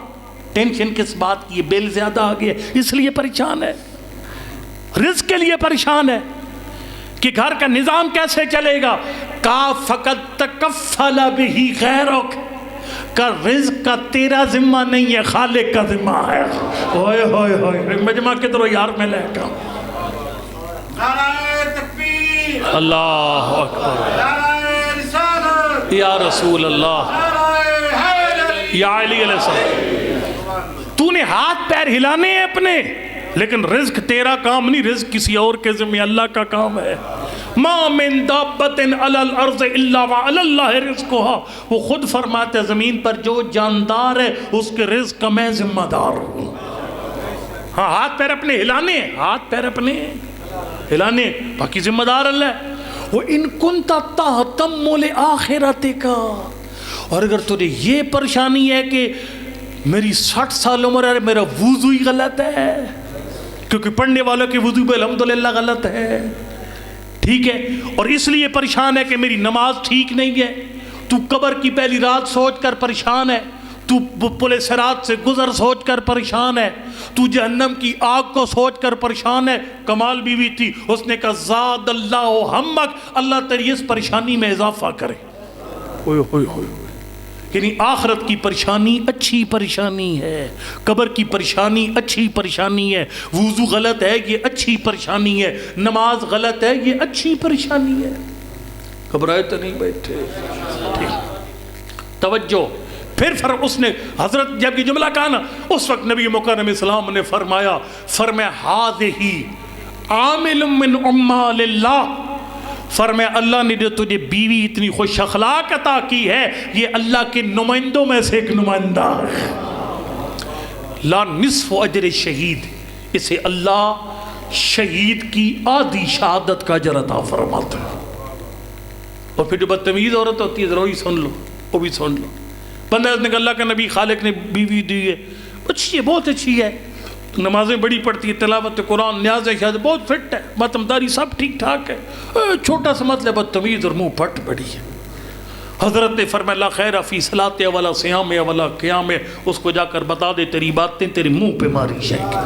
ٹینشن کس بات کی، بل زیادہ آ گیا اس لیے پریشان ہے، رزق کے لیے پریشان ہے کہ گھر کا نظام کیسے چلے گا۔ کا فقط تکفل بہ غیرک، کا رزق کا تیرا ذمہ نہیں ہے، خالق کا ذمہ ہے۔ ہوئے ہوئے ہوئے مجمع کے طرح یار میں لے گا، اللہ اکبر، یا رسول اللہ، یا علی علیہ السلام، تو نے ہاتھ پیر ہلانے ہیں اپنے، لیکن رزق تیرا کام نہیں، رزق کسی اور کے ذمہ اللہ کا کام ہے۔ ما من دابت علی الارض الا وعلی اللہ رزقها، وہ خود فرماتے ہیں زمین پر جو جاندار ہے اس کے رزق کا میں ذمہ دار ہوں۔ ہاں ہاتھ پیر اپنے ہلانے ہیں، ہاتھ پیر اپنے ہلانے، باقی ذمہ دار اللہ ہے۔ وَإِن كُنْتَ تَهْتَمُّ لِآخِرَتِكَ، اور اگر تجھے یہ پریشانی ہے کہ میری 60 سال عمر ہے میرا وضو ہی غلط ہے، کیونکہ پڑھنے والوں کے وضو پہ الحمدللہ غلط ہے، ٹھیک ہے، اور اس لیے پریشان ہے کہ میری نماز ٹھیک نہیں ہے، تو قبر کی پہلی رات سوچ کر پریشان ہے، تو پل صراط سے گزر سوچ کر پریشان ہے، تو جہنم کی آگ کو سوچ کر پریشان ہے۔ کمال بیوی تھی، اس نے کہا زاد اللہ ہمک، اللہ تیری اس پریشانی میں اضافہ کرے۔ ہوئے ہوئے ہوئے، یعنی آخرت کی پریشانی اچھی پریشانی ہے، قبر کی پریشانی اچھی پریشانی ہے، وضو غلط ہے یہ اچھی پریشانی ہے، نماز غلط ہے یہ اچھی پریشانی ہے۔ گھبرائے تو نہیں بیٹھے، توجہ۔ پھر اس نے حضرت جب یہ جملہ کہا نا، اس وقت نبی مکرم اسلام نے فرمایا ھذہ عامل من عمال اللہ، فرمایا اللہ نے جو تجھے بیوی اتنی خوش اخلاق عطا کی ہے یہ اللہ کے نمائندوں میں سے ایک نمائندہ ہے۔ لا نصف اجر شہید، اسے اللہ شہید کی آدھی شہادت کا اجر عطا فرماتا ہے۔ اور پھر جو بدتمیز عورت ہوتی ہے ذرا وہی سن لو، وہ بھی سن لو۔ بندہ نے کہا اللہ کا نبی خالق نے بیوی دی ہے، اچھی ہے بہت اچھی ہے، نمازیں بڑی پڑھتی ہے، تلاوت قرآن نیاز شاید بہت فٹ ہے، ماتمداری سب ٹھیک ٹھاک ہے، چھوٹا سا مطلب بدتمیز اور منہ پھٹ بڑی ہے۔ حضرت نے فرمایا لا خیر فی صلاۃ ولا صیام ولا قیام، اس کو جا کر بتا دے تیری باتیں تیرے منہ پہ ماری جائیں گی۔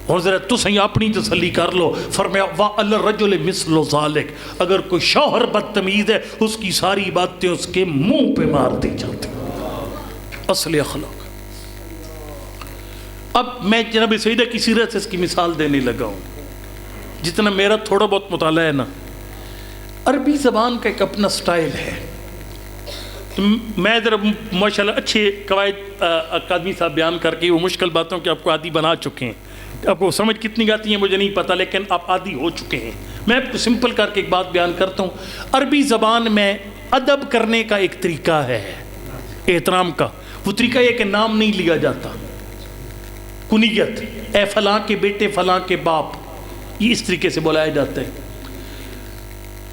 اور ذرا تسیں اپنی تسلی کر لو، فرمایا وَعَلَى الرَّجُلِ مِثْلُ ذَلِكَ، اگر کوئی شوہر بدتمیز ہے اس کی ساری باتیں اس کے منہ پہ مار دی جاتی۔ اصل اخلاق۔ اب میں جناب سیدہ کی سیرت سے اس کی مثال دینے لگا ہوں، جتنا میرا تھوڑا بہت مطالعہ ہے نا، عربی زبان کا ایک اپنا سٹائل ہے۔ میں ذرا ماشاءاللہ اچھے قواعد اکادمی صاحب بیان کر کے وہ مشکل باتوں کے آپ کو عادی بنا چکے ہیں، آپ کو سمجھ کتنی آتی ہیں مجھے نہیں پتہ، لیکن آپ عادی ہو چکے ہیں۔ میں آپ کو سمپل کر کے ایک بات بیان کرتا ہوں۔ عربی زبان میں ادب کرنے کا ایک طریقہ ہے احترام کا، وہ طریقہ یہ کہ نام نہیں لیا جاتا، کنیت، اے فلاں کے بیٹے فلاں کے باپ، یہ اس طریقے سے بلایا جاتا ہے۔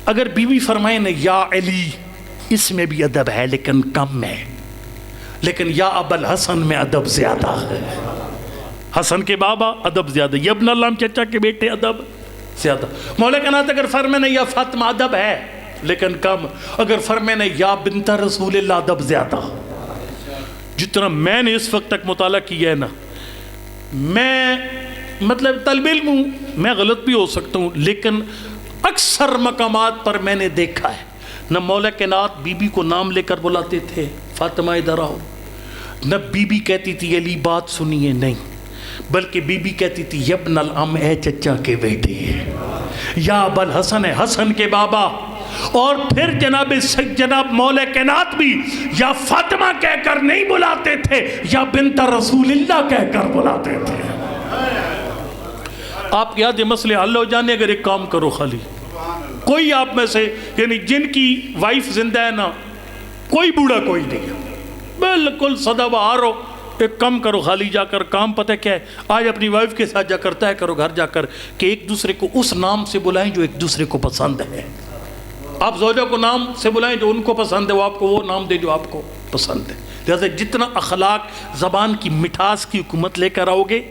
اگر بیوی فرمائے نا یا علی، اس میں بھی ادب ہے لیکن کم ہے، لیکن یا ابا الحسن میں ادب زیادہ ہے۔ حسن کے بابا ادب زیادہ، یبن اللہ چچا کے بیٹے ادب زیادہ۔ مولا کہنا تھا اگر فرمائے یا فاطمہ ادب ہے لیکن کم، اگر فرمائے یا بنت رسول اللہ ادب زیادہ۔ جتنا میں نے اس وقت تک مطالعہ کیا ہے نا، میں مطلب طالب علم ہوں، میں غلط بھی ہو سکتا ہوں، لیکن اکثر مقامات پر میں نے دیکھا ہے نہ مولا کائنات بی بی کو نام لے کر بلاتے تھے فاطمہ ادھر آؤ، نہ بی بی کہتی تھی علی بات سنیے، نہیں، بلکہ بی بی کہتی تھی یبن العم، اے چچا کے بیٹے، یا ابا الحسن، ہے حسن کے بابا، اور پھر جناب مولا کائنات بھی یا فاطمہ کہہ کر نہیں بلاتے تھے یا بنت رسول اللہ کہہ کر بلاتے تھے۔ آپ کے آدھے مسئلے حل ہو جانے اگر ایک کام کرو خالی، کوئی آپ میں سے یعنی جن کی وائف زندہ ہے نا، کوئی بوڑھا کوئی نہیں ہے، بالکل سدا بہار ہو، ایک کام کرو خالی جا کر، کام پتہ کیا ہے، آج اپنی وائف کے ساتھ جا کرتا ہے کرو گھر جا کر کہ ایک دوسرے کو اس نام سے بلائیں جو ایک دوسرے کو پسند ہے۔ آپ زوجہ کو نام سے بلائیں جو ان کو پسند ہے، وہ آپ کو وہ نام دے جو آپ کو پسند ہے۔ لہذا جتنا اخلاق زبان کی مٹھاس کی حکومت لے کر آؤ گے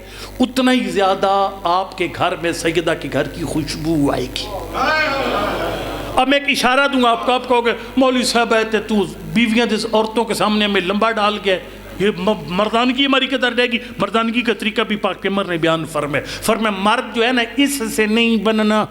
اتنا ہی زیادہ آپ کے گھر میں سیدہ کے گھر کی خوشبو آئے گی۔ اب میں ایک اشارہ دوں گا آپ کو، آپ کہو گے مولوی صاحب ہے تو بیویاں جس عورتوں کے سامنے ہمیں لمبا ڈال گئے، یہ مردانگی ہماری قدر رہے گی۔ مردانگی کا طریقہ بھی پاک پیغمبر نے بیان فرمائے مرد جو ہے نا اس سے نہیں بننا،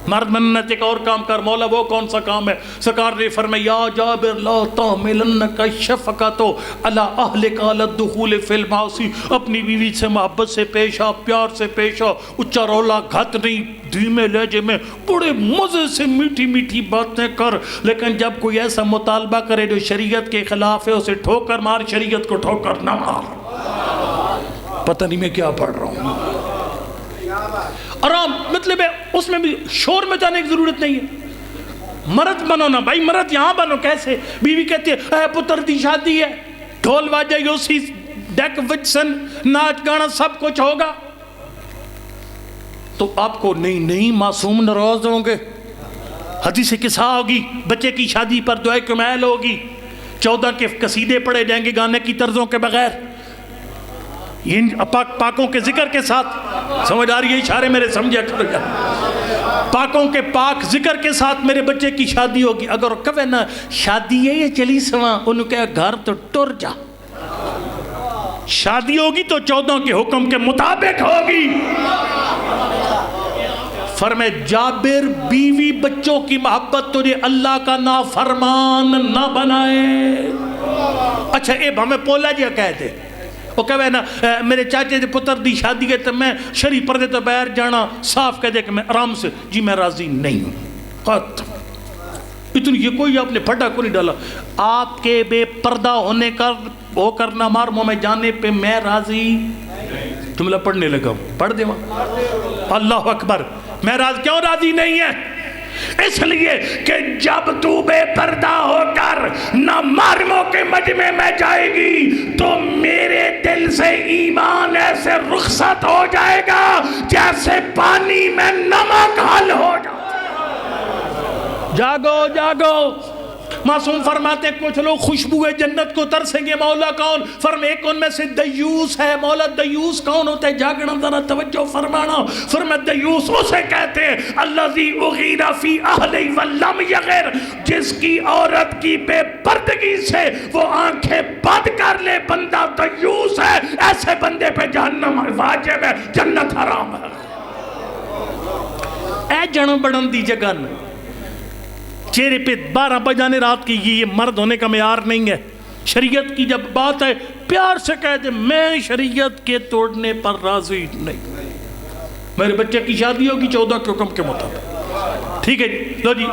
مرد بننا ایک اور کام کر۔ مولا وہ کون سا کام ہے؟ سرکار نے فرمایا یا جابر لا تحملنک الشفقۃ علی اہلک علی الدخول فی المعاصی، اپنی بیوی سے محبت سے پیش آ، پیار سے پیش آ، اچا رولا گھت نہیں، دھیمے لہجے میں بڑے مزے سے میٹھی میٹھی باتیں کر، لیکن جب کوئی ایسا مطالبہ کرے جو شریعت کے خلاف ہے اسے ٹھوکر مار، شریعت کو ٹھوکر نہ مار۔ پتہ نہیں میں کیا پڑھ رہا ہوں۔ آرام مطلب ہے اس میں بھی شور میں جانے کی ضرورت نہیں ہے۔ مرد بنو نا بھائی، مرد یہاں بنو۔ کیسے؟ بیوی کہتی ہے اے پتر دی شادی ہے، ڈھول باجے یوسی ڈیک وچسن ناچ گانا سب کچھ ہوگا، تو آپ کو نہیں معصوم ناراض ہوں گے، حدیث قصہ ہوگی، بچے کی شادی پر دعائے کمیل ہوگی، 14 کے قصیدے پڑھے جائیں گے گانے کی طرزوں کے بغیر، ان پاکوں کے ذکر کے ساتھ۔ سمجھ آ رہی ہے اشارے میرے؟ سمجھے پاکوں کے پاک ذکر کے ساتھ میرے بچے کی شادی ہوگی۔ اگر کہے نا شادی ہے یہ چلی سواں، انہوں کہا گھر تو ٹر جا، شادی ہوگی تو 14 کے حکم کے مطابق ہوگی۔ فرمائے جابر بیوی بچوں کی محبت تجھے اللہ کا نافرمان نہ بنائے۔ اچھا ایب ہمیں پولا جی کہہ دے، وہ کہے نا میرے چاچے دے پتر دی شادی ہے تو میں شریف پردے تو باہر جانا، صاف کہہ دے کہ میں آرام سے جی میں راضی نہیں ہوں، ختم۔ اتنی یہ کوئی آپ نے پھٹا کو نہیں ڈالا۔ آپ کے بے پردہ ہونے کا ہو کر نہ مار منہ میں جانے پہ میں راضی، جملہ پڑھنے لگا پڑھ دے وہاں، اللہ اکبر۔ میں کیوں راضی نہیں ہے؟ اس لیے کہ جب تو بے پردہ ہو کر نہ محرموں کے مجمع میں جائے گی تو میرے دل سے ایمان ایسے رخصت ہو جائے گا جیسے پانی میں نمک حل ہو جائے۔ جاگو جاگو۔ معصوم فرماتے ہیں کچھ لوگ خوشبو جنت کو ترسیں گے، مولا کون؟ فرمائے ایک ان میں سے دیوس ہے۔ مولا دیوس کون ہوتا ہے؟ جاگنا ذرا توجہ فرمانا۔ فرمائے دیوس اسے کہتے ہیں الذی اغیر فی اہلی ولم یغر، جس کی عورت کی بے پردگی سے وہ آنکھیں بند کر لے، بندہ دیوس ہے۔ ایسے بندے پہ جہنم واجب ہے، جنت حرام ہے۔ اے جنم بڑھن دی جگہ چہرے پہ 12 بجانے رات کی، یہ مرد ہونے کا معیار نہیں ہے۔ شریعت کی جب بات ہے پیار سے کہہ دے میں شریعت کے توڑنے پر راضی نہیں، میرے بچے کی شادی ہوگی 14 کے حکم کے مطابق، ٹھیک ہے جی؟ لو جی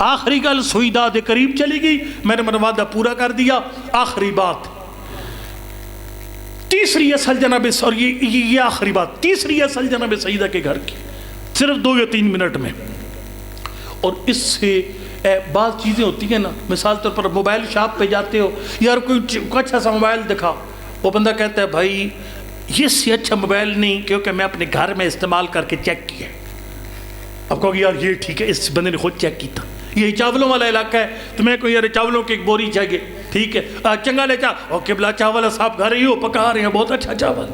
آخری گل سوئی داد قریب چلی گئی، میں نے وعدہ پورا کر دیا۔ آخری بات تیسری اصل جناب، اور یہ آخری بات تیسری اصل جناب سیدہ کے گھر کی، صرف 2 یا 3 منٹ میں۔ اور اس سے بعض چیزیں ہوتی ہیں نا، مثال طور پر موبائل شاپ پہ جاتے ہو، یار کوئی اچھا سا موبائل دکھا، وہ بندہ کہتا ہے بھائی یہ سے اچھا موبائل نہیں کیونکہ میں اپنے گھر میں استعمال کر کے چیک کیا۔ اب کہو گے یار یہ ٹھیک ہے، اس بندے نے خود چیک کی تھا، یہ چاولوں والا علاقہ ہے تو میں کوئی یار چاولوں کی ایک بوری چاہیے، ٹھیک ہے چنگا لے چاہ قبلہ چاول صاحب گھر ہی ہو پکا رہے ہیں بہت اچھا چاول۔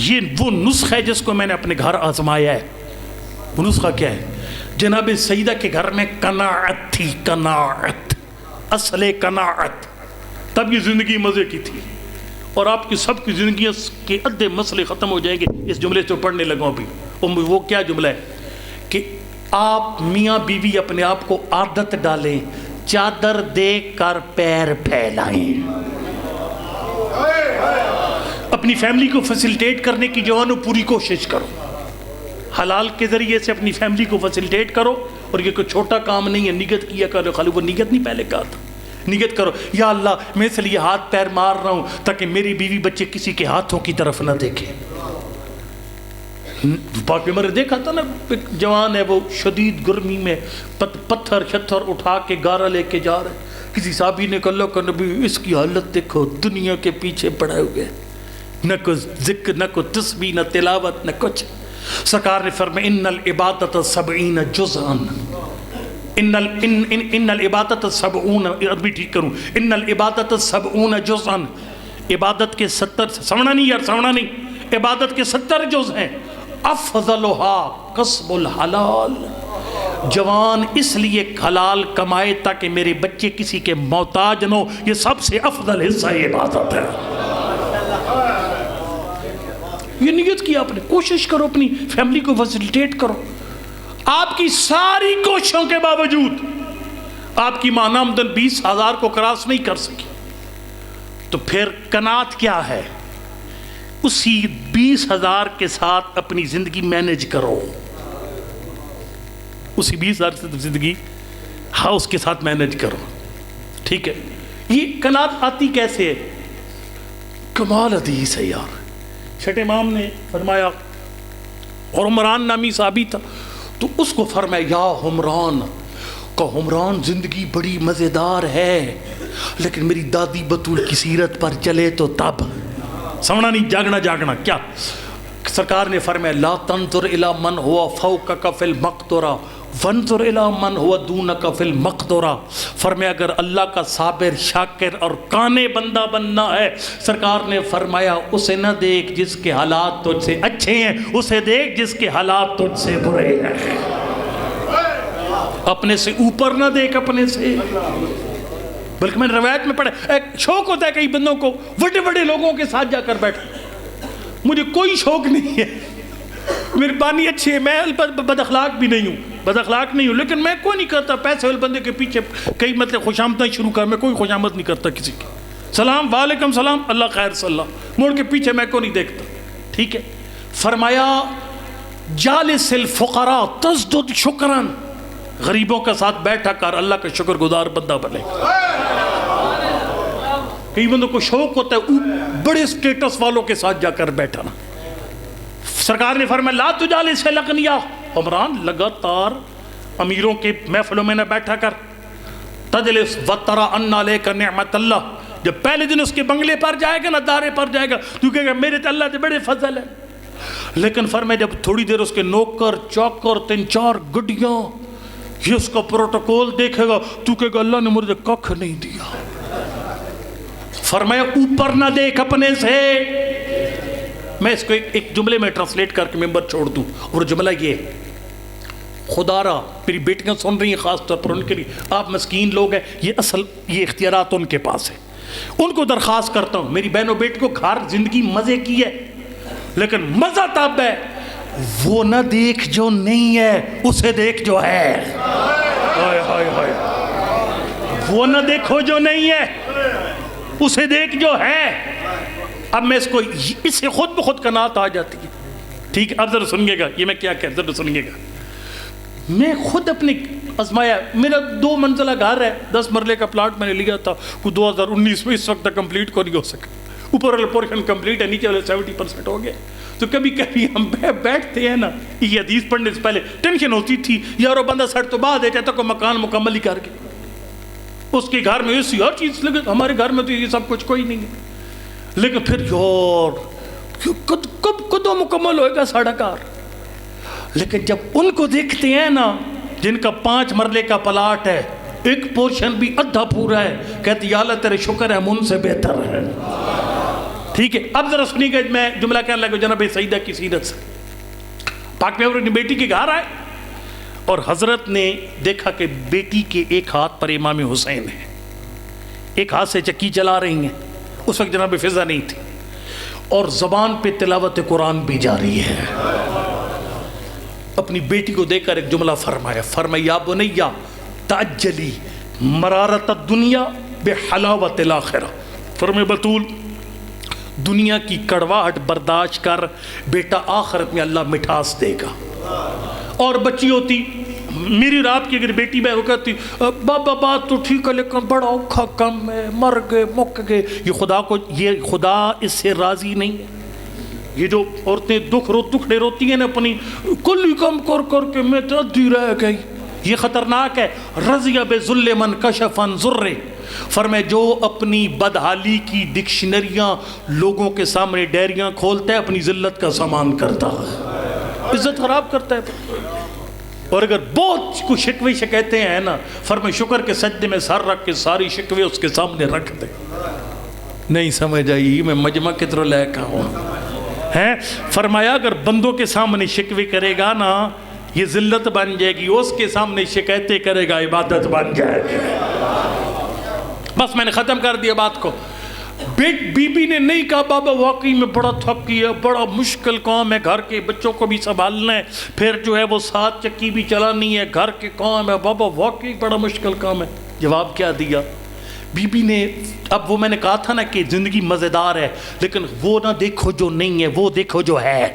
یہ وہ نسخہ ہے جس کو میں نے اپنے گھر آزمایا ہے۔ وہ نسخہ کیا ہے؟ جناب سیدہ کے گھر میں قناعت تھی، قناعت، اصل قناعت، تب یہ زندگی مزے کی تھی۔ اور آپ کی سب کی زندگیوں کے ادھے مسئلے ختم ہو جائیں گے اس جملے سے پڑھنے لگا ابھی۔ وہ کیا جملہ ہے کہ آپ میاں بیوی اپنے آپ کو عادت ڈالیں، چادر دیکھ کر پیر پھیلائیں، اپنی فیملی کو فیسیلیٹیٹ کرنے کی جوانوں پوری کوشش کرو۔ حلال کے ذریعے سے اپنی فیملی کو فیسیلیٹیٹ کرو. اور یہ کوئی چھوٹا کام نہیں ہے, نیت کیا کرو. خالی وہ نیت نہیں پہلے کہا تھا, نیت کرو یا اللہ میں اس لیے ہاتھ پیر مار رہا ہوں تاکہ میری بیوی بچے کسی کے ہاتھوں کی طرف نہ دیکھیں. پاک عمر نے دیکھا تھا نا, ایک جوان ہے وہ شدید گرمی میں پتھر شتھر اٹھا کے گارا لے کے جا رہے. کسی صحابی نے کہا اللہ کا نبی اس کی حالت دیکھو, دنیا کے پیچھے پڑے ہوئے, نہ کوئی ذکر نہ کوئی تسبیح نہ تلاوت نہ کچھ. سرکار نے فرمایا ان العبادت 70 جزءا, ان العبادت 70, عربی ٹھیک کروں, ان العبادت 70 جزءا, عبادت کے 70, سمجھنا نہیں یار سمجھنا نہیں, عبادت کے 70 جز ہیں. افضلها کسب الحلال, جوان اس لیے حلال کمائے تاکہ میرے بچے کسی کے محتاج نہ ہو, یہ سب سے افضل حصہ عبادت ہے. یہ نیت کی آپ نے, کوشش کرو اپنی فیملی کو فیسیلیٹیٹ کرو. آپ کی ساری کوششوں کے باوجود آپ کی ماہ آمدن 20,000 کو کراس نہیں کر سکی, تو پھر قناعت کیا ہے؟ اسی 20,000 کے ساتھ اپنی زندگی مینیج کرو. اسی 20,000 سے زندگی ہاں اس کے ساتھ مینیج کرو. ٹھیک ہے, یہ قناعت آتی کیسے ہے؟ کمال حدیث ہے یار. چھٹے امام نے فرمایا, اور عمران نامی صحابی تھا, تو اس کو فرمایا یا عمران, کہ عمران زندگی بڑی مزیدار ہے لیکن میری دادی بطول کی سیرت پر چلے تو تب. سمجھنا نہیں, جاگنا کیا؟ سرکار نے فرمایا لا تنظر الی من ہوا فوقک فی المقدرہ وانظر الی من ہوا دونک فی المقدرہ. فرمایا اگر اللہ کا صابر شاکر اور کانے بندہ بننا ہے, سرکار نے فرمایا اسے نہ دیکھ جس کے حالات تجھ سے اچھے ہیں, اسے دیکھ جس کے حالات تجھ سے برے ہیں. اپنے سے اوپر نہ دیکھ اپنے سے, بلکہ میں نے روایت میں پڑھا, ایک شوق ہوتا ہے کئی بندوں کو بڑے بڑے لوگوں کے ساتھ جا کر بیٹھ. مجھے کوئی شوق نہیں ہے, میری بانی اچھی ہے, میں بد اخلاق بھی نہیں ہوں, لیکن میں کوئی نہیں کرتا پیسے والے بندے کے پیچھے کئی مطلب خوشامدیں شروع کر, میں کوئی خوشامد نہیں کرتا کسی کی. سلام وعلیکم سلام اللہ خیر صلی اللہ, موڑ کے پیچھے میں کو نہیں دیکھتا. ٹھیک ہے, فرمایا جالس الفقراء تزدد شکرا, غریبوں کا ساتھ بیٹھا کر اللہ کا شکر گزار بندہ بنے. کئی بندوں کو شوق ہوتا ہے بڑے سٹیٹس والوں کے ساتھ جا کر بیٹھنا. سرکار نے فرمایا لا تجالس الاغنیاء, عمران لگاتار امیروں کے محفلوں میں نہ بیٹھا کر. تجلس وترى ان علیک نعمت اللہ, جب پہلے دن اس کے بنگلے پر جائے گا نا, دارے پر جائے گا, تو کہے گا میرے تے اللہ دے بڑے فضل ہے. لیکن فرمایا جب تھوڑی دیر اس کے نوکر چوکر 3-4 گڈیاں یہ اس کا پروٹوکول دیکھے گا, تو کہے گا اللہ نے مجھے ککھ نہیں دیا. فرمایا اوپر نہ دیکھ اپنے سے. میں اس کو ایک جملے میں ٹرانسلیٹ کر کے ممبر چھوڑ دوں, اور جملہ یہ ہے, خدا را میری بیٹیاں سن رہی ہیں خاص طور پر ان کے لیے, آپ مسکین لوگ ہیں, یہ اختیارات ان کے پاس ہے. ان کو درخواست کرتا ہوں میری بہنوں بیٹی کو گھر زندگی مزے کی ہے, لیکن مزہ تب ہے وہ نہ دیکھ جو نہیں ہے, اسے دیکھ جو ہے. وہ نہ دیکھو جو نہیں ہے, اسے دیکھ جو ہے. اب میں اس سے خود بخود قناعت آ جاتی ہے. ٹھیک ہے, اب ذرا سنیے گا یہ میں کیا کہہ, ذرا سنیے گا. میں خود اپنے آزمایا, میرا 2 منزلہ گھر ہے, 10 مرلے کا پلاٹ میں نے لیا تھا, کوئی 2019 میں, اس وقت تک کمپلیٹ کو نہیں ہو سکا. اوپر والا پورشن کمپلیٹ ہے, نیچے والے 70% ہو گیا. تو کبھی کبھی ہم بیٹھتے ہیں نا, یہ حدیث پڑھنے سے پہلے ٹینشن ہوتی تھی یارو بندہ سڑ تو بعد ہے چاہتا کوئی مکان مکمل ہی کر کے, اس کے گھر میں اسی ہر چیز لگے, ہمارے گھر میں تو یہ سب کچھ کوئی نہیں ہے. لیکن پھر یار کب مکمل ہوئے گا ساڑھا کار. لیکن جب ان کو دیکھتے ہیں نا جن کا 5 مرلے کا پلاٹ ہے, ایک پورشن بھی ادھا پورا ہے, کہتے یا اللہ تیرے شکر ہے ہم ان سے بہتر ہے. ٹھیک ہے, اب ذرا سنیے گا, میں جملہ کہنے لگا جناب سیدہ کی سیرت سے. پاک پیغمبر اپنی بیٹی کے گھر آئے اور حضرت نے دیکھا کہ بیٹی کے ایک ہاتھ پر امام حسین ہے, ایک ہاتھ سے چکی چلا رہی ہیں. اس وقت جناب فضا نہیں تھی, اور زبان پہ تلاوت قرآن بھی جاری ہے. اپنی بیٹی کو دیکھ کر ایک جملہ فرمایا یا بنیا تعجلی مرارت الدنیا بحلاوت الاخرہ. فرمایا بطول دنیا کی کڑواہٹ برداشت کر, بیٹا آخرت میں اللہ مٹھاس دے گا. اور بچی ہوتی میری اور آپ کی اگر بیٹی میں وہ کہتی بابا بات تو ٹھیک ہے لیکن بڑا اوکھا کم ہے، مر گئے مک گئے، یہ خدا اس سے راضی نہیں ہے۔ یہ جو عورتیں دکھڑے روتی ہیں نا اپنی کلی کم کر کے میں تو ادھی رہ گئی، یہ خطرناک ہے۔ رضی بذل من کشف عن ضرہ، فرمائے جو اپنی بدحالی کی ڈکشنریاں لوگوں کے سامنے ڈائریاں کھولتا ہے اپنی ذلت کا سامان کرتا ہے، عزت خراب کرتا ہے۔ اور اگر بہت کچھ شکوے شکایتیں ہیں نا، فرمائے شکر کے سجدے میں سر رکھ کے ساری شکوے اس کے سامنے رکھ دے۔ نہیں سمجھ آئی میں مجمع کترو لے کا ہوں ہے؟ فرمایا اگر بندوں کے سامنے شکوے کرے گا نا یہ ذلت بن جائے گی، اس کے سامنے شکایتیں کرے گا عبادت بن جائے گی۔ بس میں نے ختم کر دیا بات کو۔ بی بی نے نہیں کہا بابا واقعی میں بڑا تھکی ہے، بڑا مشکل کام ہے، گھر کے بچوں کو بھی سنبھالنا ہے، پھر جو ہے وہ 7 چکی بھی چلانی ہے، گھر کے کام ہے، بابا واقعی بڑا مشکل کام ہے۔ جواب کیا دیا بی بی نے؟ اب وہ میں نے کہا تھا نا کہ زندگی مزیدار ہے لیکن وہ نہ دیکھو جو نہیں ہے، وہ دیکھو جو ہے۔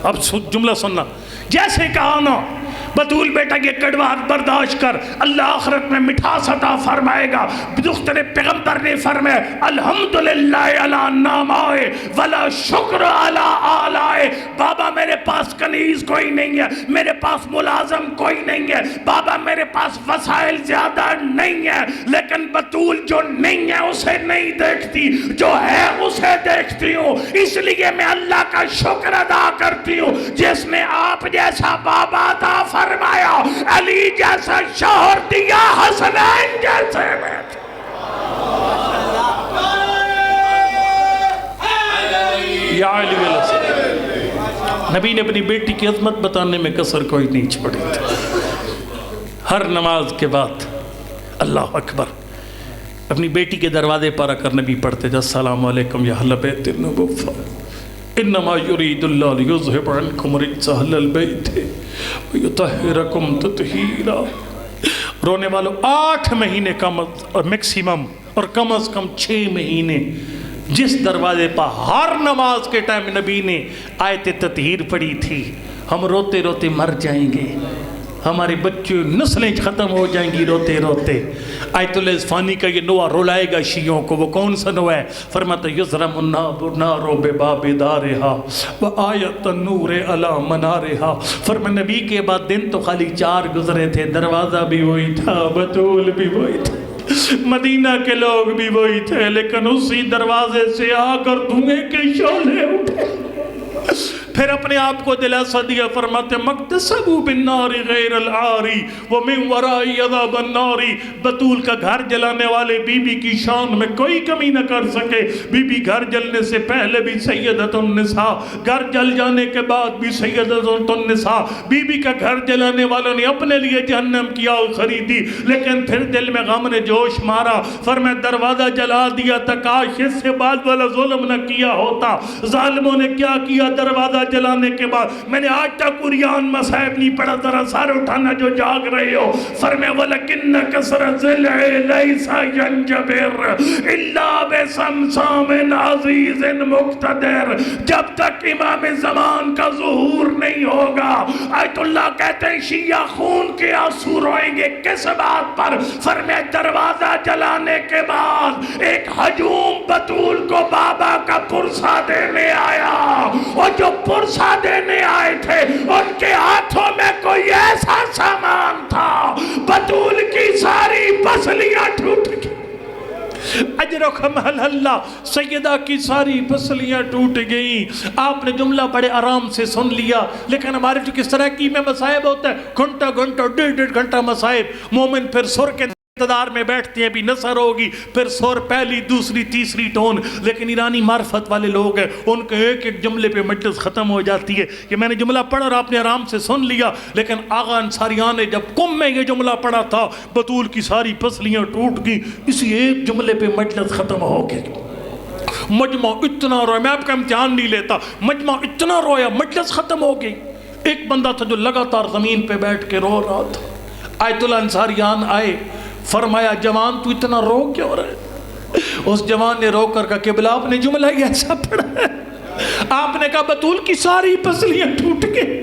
اب جملہ سننا، جیسے کہا نا بطول بیٹا یہ کڑواہٹ برداشت کر، اللہ آخرت میں مٹھاس عطا فرمائے گا۔ دختر پیغمبر نے فرمایا الحمدللہ علی نعمائے ولا شکر علی آلائے۔ بابا میرے پاس کنیز کوئی نہیں ہے، میرے پاس ملازم کوئی نہیں ہے، بابا میرے پاس وسائل زیادہ نہیں ہے، لیکن بطول جو نہیں ہے اسے نہیں دیکھتی، جو ہے اسے دیکھتی ہوں، اس لیے میں اللہ کا شکر ادا کرتی ہوں جس نے آپ جیسا بابا عطا فرمایا، علی جیسا شوہر دیا، حسنین جیسے بیٹے۔ یا علی السلام، نبی نے اپنی بیٹی کی عظمت بتانے میں کسر کوئی نہیں چھوڑی تھی۔ ہر نماز کے بعد اللہ اکبر اپنی بیٹی کے دروازے پر آ کر نبی پڑھتے تھے السلام علیکم یا اہل بیت النبوہ انما یرید اللہ لیذہب عنکم الرجس اہل البیت ویطہرکم تطہیرا۔ رونے والوں 8 مہینے کم اور میکسیمم اور کم از کم 6 مہینے جس دروازے پر ہر نماز کے ٹائم نبی نے آیت تطہیر پڑھی تھی، ہم روتے روتے مر جائیں گے، ہمارے بچے نسلیں ختم ہو جائیں گی روتے روتے۔ آیت اللہ اسفانی کا یہ نوع رولائے گا شیعوں کو، وہ کون سا نوع ہے؟ فرماتا یضرم النار بباب دارہا وآیت النور علی منارہا۔ فرما نبی کے بعد دن تو خالی 4 گزرے تھے، دروازہ بھی وہی تھا، بطول بھی وہی تھا، مدینہ کے لوگ بھی وہی تھے، لیکن اسی دروازے سے آ کر دھوئیں کے شعلے اٹھے۔ پھر اپنے آپ کو دلاسا دیا، فرماتے مقتصبو بالنار غیر العاری ومن ورائی عذاب الناری۔ بطول کا گھر جلانے والے بی بی کی شان میں کوئی کمی نہ کر سکے۔ بی بی گھر جلنے سے پہلے بھی سیدۃ النساء، گھر جل جانے کے بعد بھی سیدۃ النساء۔ بی بی کا گھر جلانے والوں نے اپنے لیے جہنم کی آگ خریدی، لیکن پھر دل میں غم نے جوش مارا، فرمایا دروازہ جلا دیا تا کاش اس سے بعد والا ظلم نہ کیا ہوتا۔ ظالموں نے کیا کیا؟ دروازہ جلانے کے بعد میں نے آج تک قرآن مصائب نہیں پڑھا، ذرا سار اٹھانا جو جاگ رہے ہو۔ فرمایا وَلَكِنَّ كَسْرَ ذِلْعِ لَيْسَ يَنْجَبِرْ إِلَّا بِسَمْسَامٍ عَزِيزٍ مُقْتَدِرٍ۔ جب تک امام زمان کا ظہور نہیں ہوگا، آیت اللہ کہتے ہیں شیعہ خون کے آنسو روئیں گے۔ کس بات پر؟ فرمایا دروازہ جلانے کے بعد ایک ہجوم بطول کو بابا کا پرسہ دینے آیا، اور جو پرسہ دینے آئے تھے ان کے ہاتھوں میں کوئی ایسا سامان تھا، بطول کی ساری پسلیاں ٹوٹ گئی۔ اجرکم اللہ، سیدہ کی ساری پسلیاں ٹوٹ گئیں۔ آپ نے جملہ بڑے آرام سے سن لیا، لیکن ہمارے جو کس طرح کی میں مصائب ہوتا ہے، گھنٹہ گھنٹہ 1.5 گھنٹہ مصائب۔ مومن پھر سر کے انتظار میں بیٹھتے ہیں، بھی نثر ہوگی، پھر سور پہلی دوسری تیسری ٹون۔ لیکن ایرانی معرفت والے لوگ ہیں، ان کے ایک ایک جملے پہ مجلس ختم ہو جاتی ہے۔ کہ میں نے جملہ پڑھا اور آپ نے آرام سے سن لیا، لیکن آغا انصاریان نے جب قم میں یہ جملہ پڑھا تھا، بطول کی ساری پسلیاں ٹوٹ گئی، اسی ایک جملے پہ مجلس ختم ہو گئی۔ مجمع اتنا رویا، میں آپ کا امتحان نہیں لیتا، مجمع اتنا رویا، مجلس ختم ہو گئی۔ ایک بندہ تھا جو لگاتار زمین پہ بیٹھ کے رو رہا تھا۔ آیت اللہ انصاریان آئے، فرمایا جوان تو اتنا رو کیوں رہے؟ اس جوان نے رو کر کہا قبلہ آپ نے جملہ ہی ایسا پڑھا ہے، آپ نے کہا بطول کی ساری پسلیاں ٹوٹ گئیں.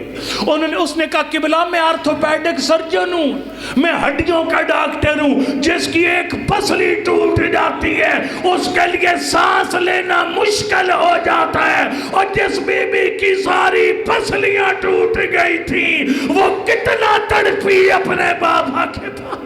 اس نے کہا قبلہ میں آرتھوپیڈک سرجن ہوں, میں ہڈیوں کا ڈاکٹر ہوں, جس کی ایک پسلی ٹوٹ جاتی ہے اس کے لیے سانس لینا مشکل ہو جاتا ہے, اور جس بی بی کی ساری پسلیاں ٹوٹ گئی تھیں وہ کتنا تڑپی اپنے بابا کے پاس.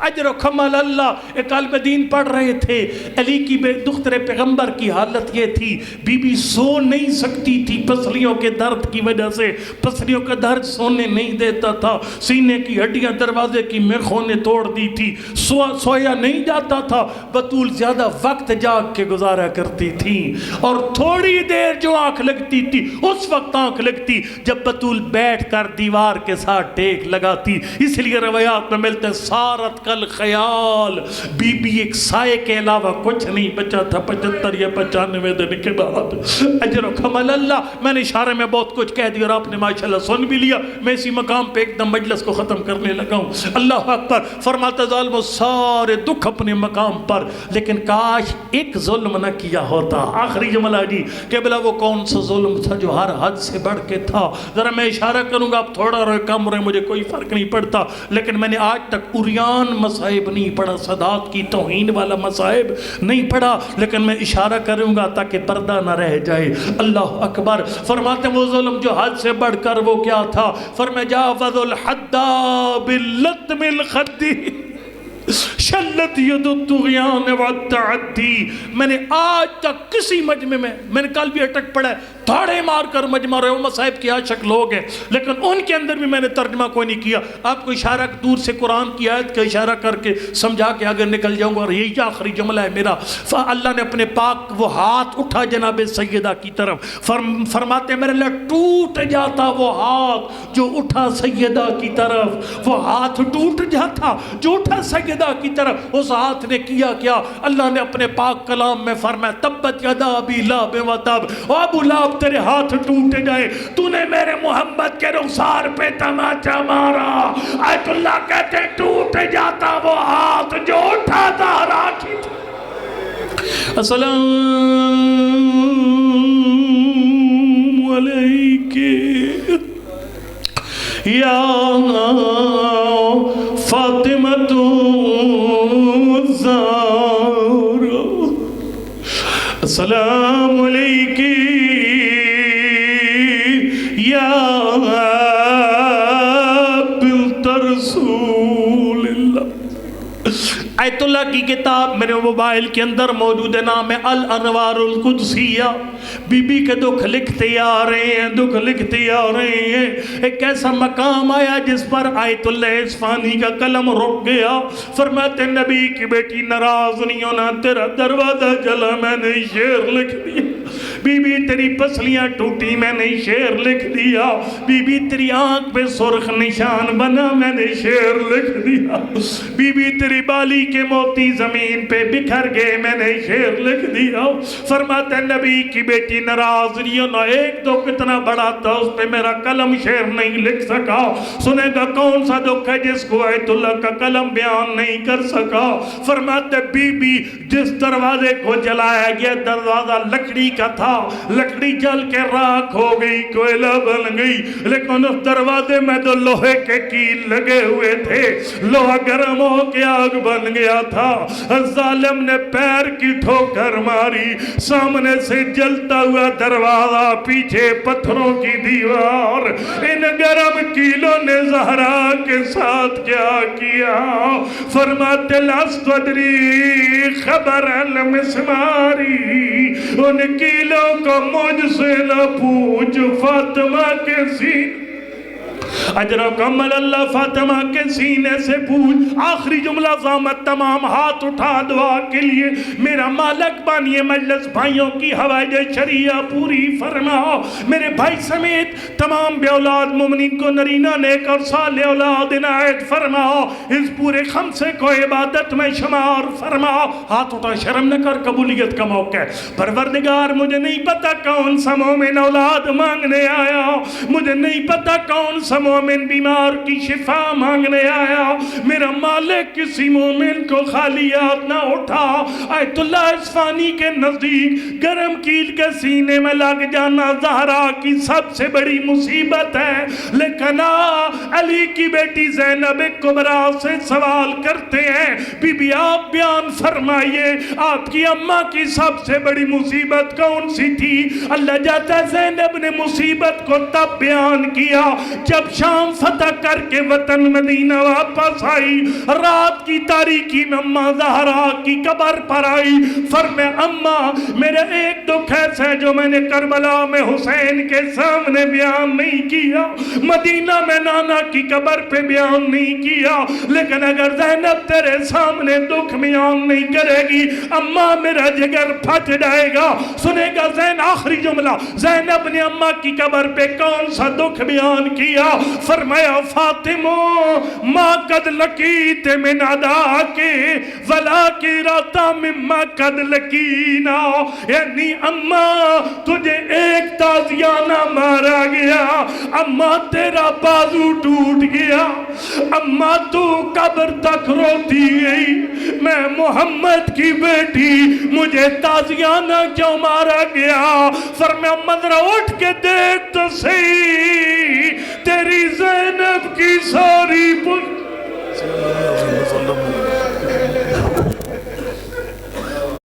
اجر و کمال اللہ. ایک عالم دین پڑھ رہے تھے, علی کی دختر پیغمبر کی حالت یہ تھی, بی بی سو نہیں سکتی تھی پسلیوں کے درد کی وجہ سے, پسلیوں کا درد سونے نہیں دیتا تھا, سینے کی ہڈیاں دروازے کی میخوں نے توڑ دی تھی, سویا نہیں جاتا تھا. بطول زیادہ وقت جاگ کے گزارا کرتی تھی, اور تھوڑی دیر جو آنکھ لگتی تھی اس وقت آنکھ لگتی جب بطول بیٹھ کر دیوار کے ساتھ ٹیک لگاتی. اس لیے روایات میں ملتے سارت کل خیال, بی بی ایک سائے کے علاوہ کچھ نہیں بچا تھا 75 یا 95 دن کے بعد. اجر و کمال اللہ. میں نے اشارے میں بہت کچھ کہہ دیا اور آپ نے ماشاءاللہ سن بھی لیا. میں اسی مقام پہ ایک دم مجلس کو ختم کرنے لگا ہوں. اللہ اکبر. فرماتا ظالم سارے دکھ اپنے مقام پر, لیکن کاش ایک ظلم نہ کیا ہوتا. آخری جملہ جی کہ بلا وہ کون سا ظلم تھا جو ہر حد سے بڑھ کے تھا. ذرا میں اشارہ کروں گا, آپ تھوڑا روئے کم روئے مجھے کوئی فرق نہیں پڑتا, لیکن میں نے آج تک عریان مصائب نہیں پڑھا, صدات کی توہین والا مصائب نہیں پڑھا, لیکن میں اشارہ کروں گا تاکہ پردہ نہ رہ جائے. اللہ اکبر. فرماتے ہیں وہ ظلم جو حد سے بڑھ کر وہ کیا تھا. فرمایا جاوز الحد باللطم الخدی شلت ید الطغیان والتعدی. میں نے آج تک کسی مجمع میں نے کل بھی اٹک پڑھا ہے, دھاڑے مار کر مجمع رہے, وہ مصائب کی عاشق لوگ ہیں, لیکن ان کے اندر بھی میں نے ترجمہ کوئی نہیں کیا. آپ کو اشارہ دور سے قرآن کی آیت کا اشارہ کر کے سمجھا کے آگے نکل جاؤں گا, اور یہی آخری جملہ ہے میرا. اللہ نے اپنے پاک وہ ہاتھ اٹھا جناب سیدہ کی طرف, فرماتے میرے لئے ٹوٹ جاتا وہ ہاتھ جو اٹھا سیدہ کی طرف, وہ ہاتھ ٹوٹ جاتا جو اٹھا سیدہ کی طرف. اس ہاتھ نے کیا کیا. اللہ نے اپنے پاک کلام میں فرمایا تبت یدا ابی لہب و تب, او ابو لہب تیرے ہاتھ ٹوٹ گئے, تو نے میرے محمد کے رخسار پہ تماچا مارا. آیت اللہ کہتے ٹوٹ جاتا وہ ہاتھ جو اٹھا زہرا کی. السلام علیکم یا فاطمہ الزہرا, السلام علیکم یا بنت رسول اللہ. آیت اللہ کی کتاب میرے موبائل کے اندر موجود ہے, نام ہے الانوار القدسیہ. بی بی کے دکھ لکھتے آ رہے ہیں, دکھ لکھتے آ رہے ہیں. ایک ایسا مقام آیا جس پر آیت اللہ اصفہانی کا قلم رک گیا. فرماتے نبی کی بیٹی ناراض نہیں ہونا, تیرا دروازہ جلا میں نے شعر لکھ دیا. بی بی تیری پسلیاں ٹوٹی میں نے شعر لکھ دیا. بی بی تیری آنکھ پہ سرخ نشان بنا میں نے شعر لکھ دیا. بی بی تیری بالی کے موتی زمین پہ بکھر گئے میں نے شعر لکھ دیا. فرماتے نبی کی بیٹی ناراض نہیں ہونا, ایک دو کتنا بڑا تھا اس پہ میرا قلم شعر نہیں لکھ سکا. سنے گا کون سا دکھ ہے جس کو آیت اللہ کا قلم بیان نہیں کر سکا. فرماتے بی بی جس دروازے کو جلایا گیا دروازہ لکڑی کا تھا, لکڑی جل کے راکھ ہو گئی, کوئلہ بن گئی, لیکن اس دروازے میں تو لوہے کے کیل لگے ہوئے تھے, لوہا گرم ہو کے آگ بن گیا تھا. ظالم نے پیر کی ٹھوکر ماری, سامنے سے جلتا ہوا دروازہ, پیچھے پتھروں کی دیوار. ان گرم کیلوں نے زہرا کے ساتھ کیا کیا. فرماتے لست ادری خبر المسماری, ان کیلوں کو مجھ سے نہ پوچھ فاطمہ کے سینے. اجر و کمل اللہ فاطمہ کے سینے سے پوچھ. آخری جملہ ضامت تمام, ہاتھ اٹھا دعا کے لیے. میرا مالک بانیے مجلس بھائیوں کی حوائج شریعہ پوری فرماؤ. میرے بھائی سمیت تمام بے اولاد مومنین کو نرینہ نیک اور صالح اولاد عنایت فرماؤ. اس پورے خمسے کو عبادت میں شمار فرماؤ. ہاتھ اٹھا, شرم نہ کر, قبولیت کا موقع ہے. پروردگار مجھے نہیں پتا کون سا مومن اولاد مانگنے آیا, مجھے نہیں پتا کون سا مومن بیمار کی شفا مانگنے آیا، میرا مالک کسی مومن کو خالی ہاتھ نہ اٹھا۔ آیت اللہ اصفہانی کے نزدیک گرم کیل کے سینے میں لگ جانا زہرا کی سب سے بڑی مصیبت ہے، لیکن علی کی بیٹی زینب کبریٰ سے سوال کرتے ہیں، بی بی آپ بیان فرمائیے آپ کی اماں کی سب سے بڑی مصیبت کون سی تھی؟ اللہ جاتا ہے زینب نے مصیبت کو تب بیان کیا جب شام فتح کر کے وطن مدینہ واپس آئی، رات کی تاریکی میں اماں زہرا کی قبر پر آئی، فرمائے اماں میرے ایک دکھ ایسا ہے جو میں نے کربلا میں حسین کے سامنے بیان نہیں کیا، مدینہ میں نانا کی قبر پہ بیان نہیں کیا، لیکن اگر زینب تیرے سامنے دکھ بیان نہیں کرے گی اماں میرا جگر پھٹ جائے گا۔ سنے گا آخری جملہ، زینب نے اماں کی قبر پہ کون سا دکھ بیان کیا؟ فرمایا فاطمہ ما قد لقیت من عداک ولا کراتا مما قد لقینا، یعنی اماں تجھے ایک تازیانہ مارا گیا، اماں تیرا بازو ٹوٹ گیا، اماں تو قبر تک روتی گئی، میں محمد کی بیٹی مجھے تازیانہ کیوں مارا گیا؟ فرمایا منظر اٹھ کے دیکھ تو صحیح، تیری زینب کی ساری